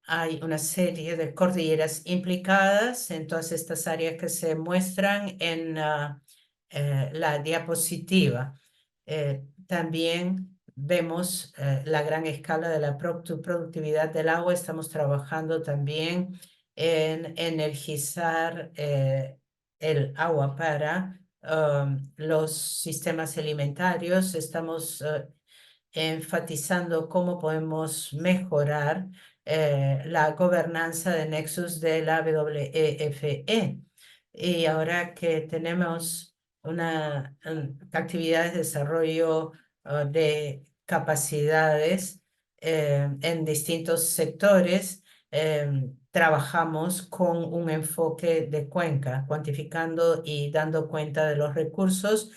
Hay una serie de cordilleras implicadas en todas estas áreas que se muestran en la diapositiva. También vemos la gran escala de la productividad del agua. Estamos trabajando también en energizar el agua para los sistemas alimentarios. Estamos enfatizando cómo podemos mejorar la gobernanza de Nexus de la WEFE. Y ahora que tenemos una actividad de desarrollo de capacidades en distintos sectores, trabajamos con un enfoque de cuenca, cuantificando y dando cuenta de los recursos,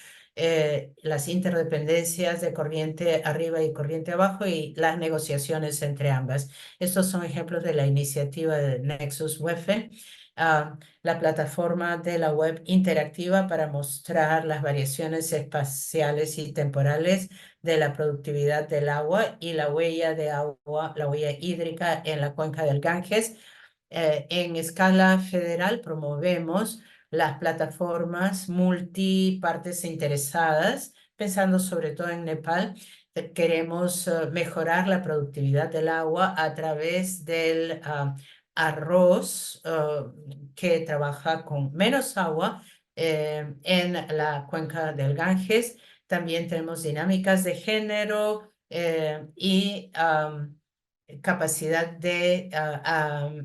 las interdependencias de corriente arriba y corriente abajo y las negociaciones entre ambas. Estos son ejemplos de la iniciativa de Nexus WEFE, la plataforma de la web interactiva para mostrar las variaciones espaciales y temporales de la productividad del agua y la huella de agua, la huella hídrica en la cuenca del Ganges. En escala federal promovemos las plataformas multipartes interesadas, pensando sobre todo en Nepal, Queremos mejorar la productividad del agua a través del arroz que trabaja con menos agua en la cuenca del Ganges. También tenemos dinámicas de género y capacidad de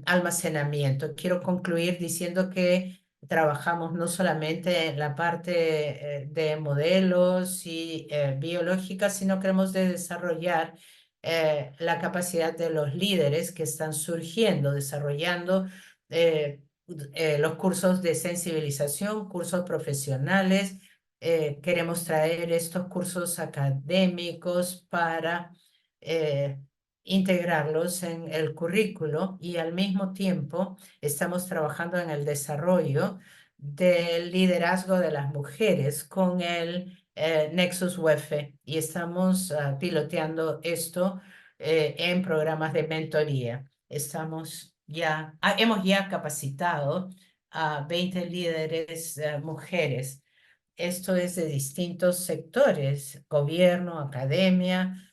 almacenamiento. Quiero concluir diciendo que trabajamos no solamente en la parte de modelos y biológica, sino queremos de desarrollar la capacidad de los líderes que están surgiendo, desarrollando los cursos de sensibilización, cursos profesionales. Queremos traer estos cursos académicos para integrarlos en el currículo y al mismo tiempo estamos trabajando en el desarrollo del liderazgo de las mujeres con el Nexus UEFE y estamos piloteando esto en programas de mentoría. Hemos ya capacitado a 20 líderes mujeres. Esto es de distintos sectores, gobierno, academia,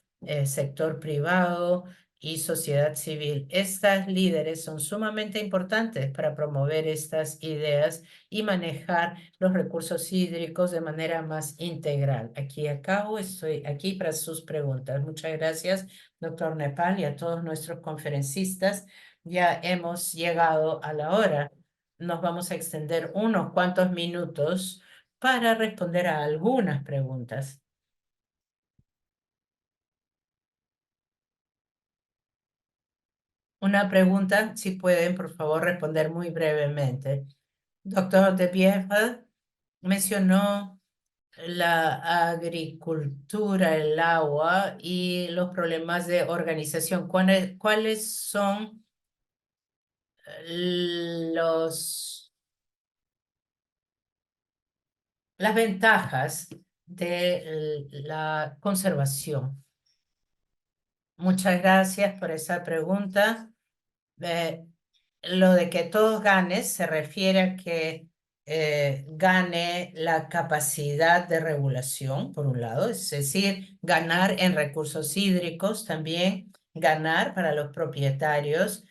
sector privado y sociedad civil. Estas líderes son sumamente importantes para promover estas ideas y manejar los recursos hídricos de manera más integral. Aquí acabo, estoy aquí para sus preguntas. Muchas gracias, doctor Nepal, y a todos nuestros conferencistas. Ya hemos llegado a la hora. Nos vamos a extender unos cuantos minutos para responder a algunas preguntas. Una pregunta, si pueden, por favor, responder muy brevemente. Doctor De Biedma mencionó la agricultura, el agua y los problemas de organización. ¿Cuáles son los, las ventajas de la conservación? Muchas gracias por esa pregunta. Eh, lo de que todos ganes se refiere a que gane la capacidad de regulación, por un lado, es decir, ganar en recursos hídricos, también ganar para los propietarios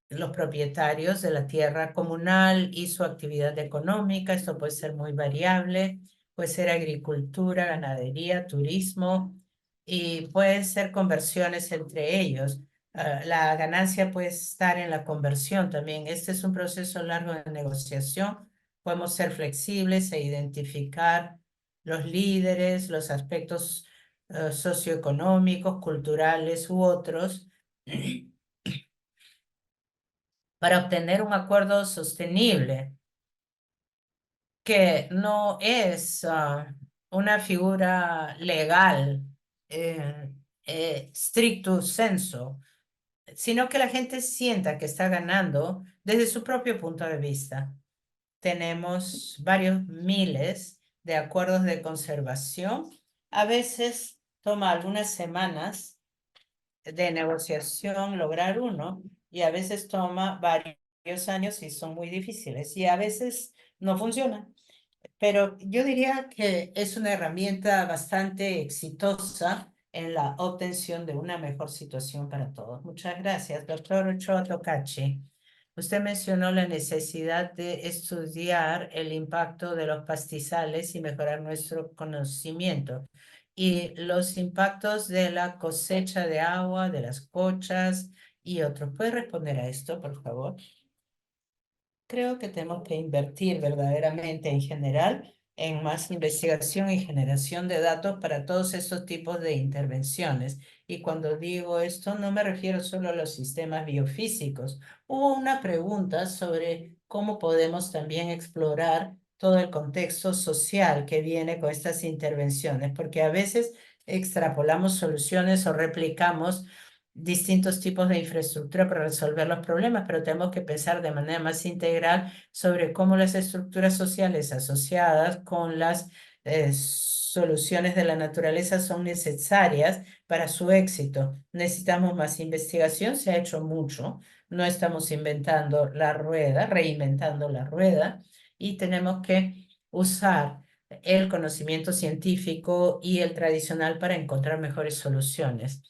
de la tierra comunal y su actividad económica. Esto puede ser muy variable, puede ser agricultura, ganadería, turismo y pueden ser conversiones entre ellos. La ganancia puede estar en la conversión también. Este es un proceso largo de negociación. Podemos ser flexibles e identificar los líderes, los aspectos socioeconómicos, culturales u otros para obtener un acuerdo sostenible, que no es una figura legal eh, stricto sensu, sino que la gente sienta que está ganando desde su propio punto de vista. Tenemos varios miles de acuerdos de conservación. A veces toma algunas semanas de negociación lograr uno y a veces toma varios años y son muy difíciles y a veces no funciona. Pero yo diría que es una herramienta bastante exitosa en la obtención de una mejor situación para todos. Muchas gracias, doctor Ochoa Tocachi. Usted mencionó la necesidad de estudiar el impacto de los pastizales y mejorar nuestro conocimiento y los impactos de la cosecha de agua, de las cochas y otros. ¿Puede responder a esto, por favor? Creo que tenemos que invertir verdaderamente en general en más investigación y generación de datos para todos esos tipos de intervenciones. Y cuando digo esto, no me refiero solo a los sistemas biofísicos. Hubo una pregunta sobre cómo podemos también explorar todo el contexto social que viene con estas intervenciones, porque a veces extrapolamos soluciones o replicamos distintos tipos de infraestructura para resolver los problemas, pero tenemos que pensar de manera más integral sobre cómo las estructuras sociales asociadas con las soluciones de la naturaleza son necesarias para su éxito. Necesitamos más investigación, se ha hecho mucho, no estamos inventando la rueda, reinventando la rueda, y tenemos que usar el conocimiento científico y el tradicional para encontrar mejores soluciones.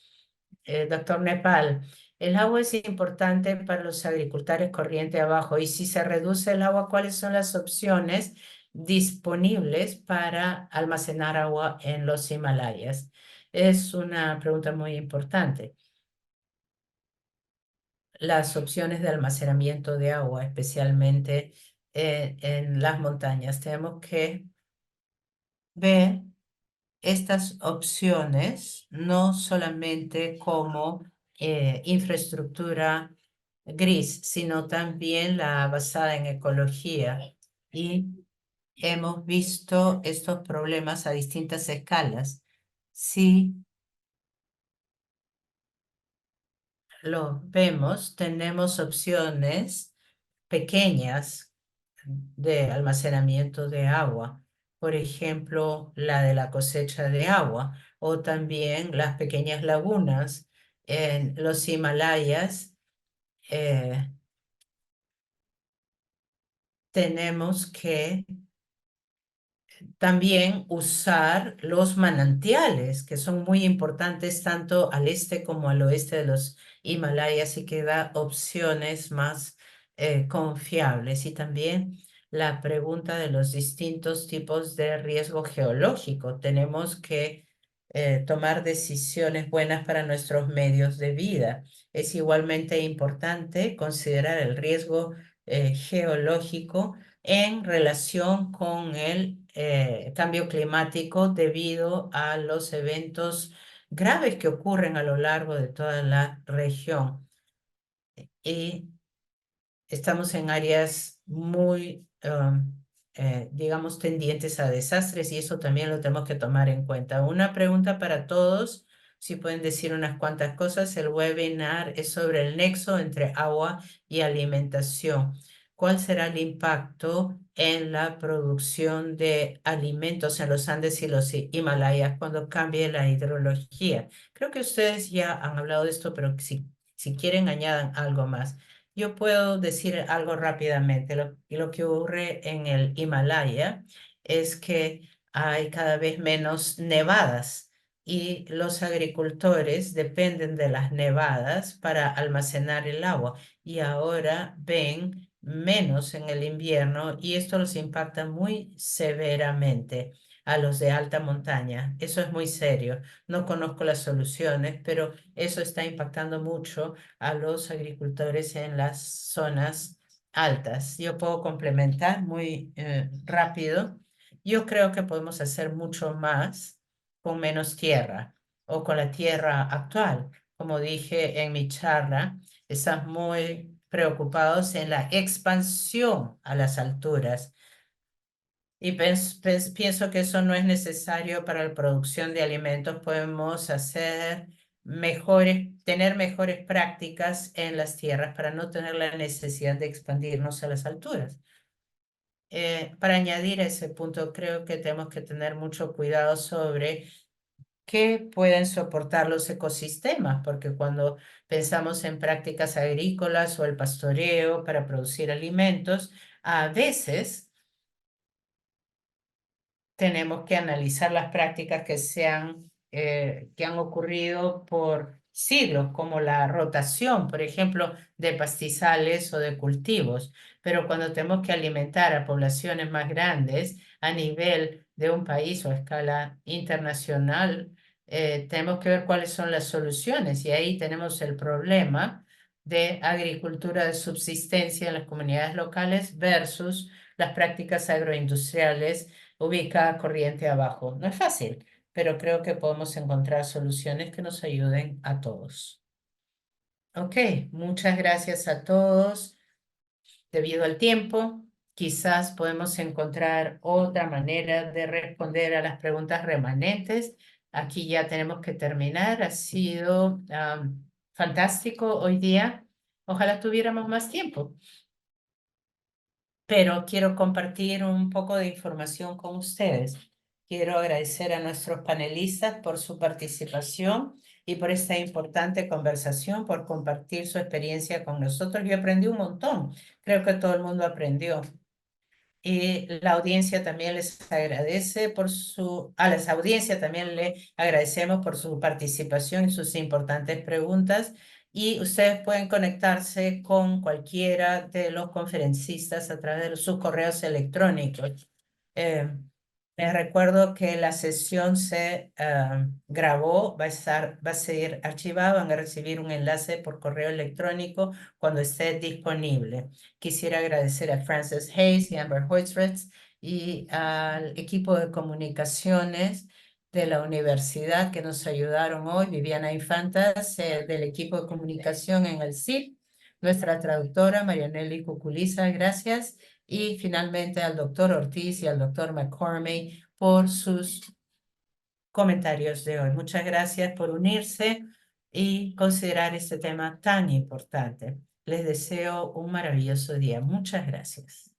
Doctor Nepal, el agua es importante para los agricultores corriente abajo y si se reduce el agua, ¿cuáles son las opciones disponibles para almacenar agua en los Himalayas? Es una pregunta muy importante. Las opciones de almacenamiento de agua, especialmente en las montañas. Tenemos que ver estas opciones no solamente como infraestructura gris, sino también la basada en ecología. Y hemos visto estos problemas a distintas escalas. Si lo vemos, tenemos opciones pequeñas de almacenamiento de agua. Por ejemplo, la de la cosecha de agua o también las pequeñas lagunas en los Himalayas. eh, Tenemos que también usar los manantiales, que son muy importantes tanto al este como al oeste de los Himalayas y que da opciones más confiables. Y también la pregunta de los distintos tipos de riesgo geológico. Tenemos que tomar decisiones buenas para nuestros medios de vida. Es igualmente importante considerar el riesgo geológico en relación con el cambio climático debido a los eventos graves que ocurren a lo largo de toda la región. Y estamos en áreas muy, digamos, tendientes a desastres y eso también lo tenemos que tomar en cuenta. Una pregunta para todos, si pueden decir unas cuantas cosas. El webinar es sobre el nexo entre agua y alimentación. ¿Cuál será el impacto en la producción de alimentos en los Andes y los Himalayas cuando cambie la hidrología? Creo que ustedes ya han hablado de esto, pero si quieren añadan algo más. Yo puedo decir algo rápidamente. Lo que ocurre en el Himalaya es que hay cada vez menos nevadas y los agricultores dependen de las nevadas para almacenar el agua y ahora ven menos en el invierno y esto los impacta muy severamente a los de alta montaña. Eso es muy serio. No conozco las soluciones, pero eso está impactando mucho a los agricultores en las zonas altas. Yo puedo complementar muy rápido. Yo creo que podemos hacer mucho más con menos tierra o con la tierra actual. Como dije en mi charla, estamos muy preocupados en la expansión a las alturas y pienso que eso no es necesario para la producción de alimentos. Podemos hacer tener mejores prácticas en las tierras para no tener la necesidad de expandirnos a las alturas. Para añadir a ese punto, creo que tenemos que tener mucho cuidado sobre qué pueden soportar los ecosistemas, porque cuando pensamos en prácticas agrícolas o el pastoreo para producir alimentos, a veces tenemos que analizar las prácticas que han ocurrido por siglos, como la rotación, por ejemplo, de pastizales o de cultivos. Pero cuando tenemos que alimentar a poblaciones más grandes a nivel de un país o a escala internacional, tenemos que ver cuáles son las soluciones. Y ahí tenemos el problema de agricultura de subsistencia en las comunidades locales versus las prácticas agroindustriales ubica corriente abajo. No es fácil, pero creo que podemos encontrar soluciones que nos ayuden a todos. Ok, muchas gracias a todos. Debido al tiempo, quizás podemos encontrar otra manera de responder a las preguntas remanentes. Aquí ya tenemos que terminar. Ha sido fantástico hoy día. Ojalá tuviéramos más tiempo, pero quiero compartir un poco de información con ustedes. Quiero agradecer a nuestros panelistas por su participación y por esta importante conversación, por compartir su experiencia con nosotros. Yo aprendí un montón. Creo que todo el mundo aprendió. Y la audiencia también les agradece a las audiencias también le agradecemos por su participación y sus importantes preguntas. Y ustedes pueden conectarse con cualquiera de los conferencistas a través de sus correos electrónicos. Eh, Les recuerdo que la sesión se grabó, va a ser archivada, van a recibir un enlace por correo electrónico cuando esté disponible. Quisiera agradecer a Frances Hayes y Amber Hoytsreds y al equipo de comunicaciones de la universidad que nos ayudaron hoy, Viviana Infantas, del equipo de comunicación en el CIP, nuestra traductora Marianelli Cuculiza, gracias. Y finalmente al doctor Ortiz y al doctor McCormick por sus comentarios de hoy. Muchas gracias por unirse y considerar este tema tan importante. Les deseo un maravilloso día. Muchas gracias.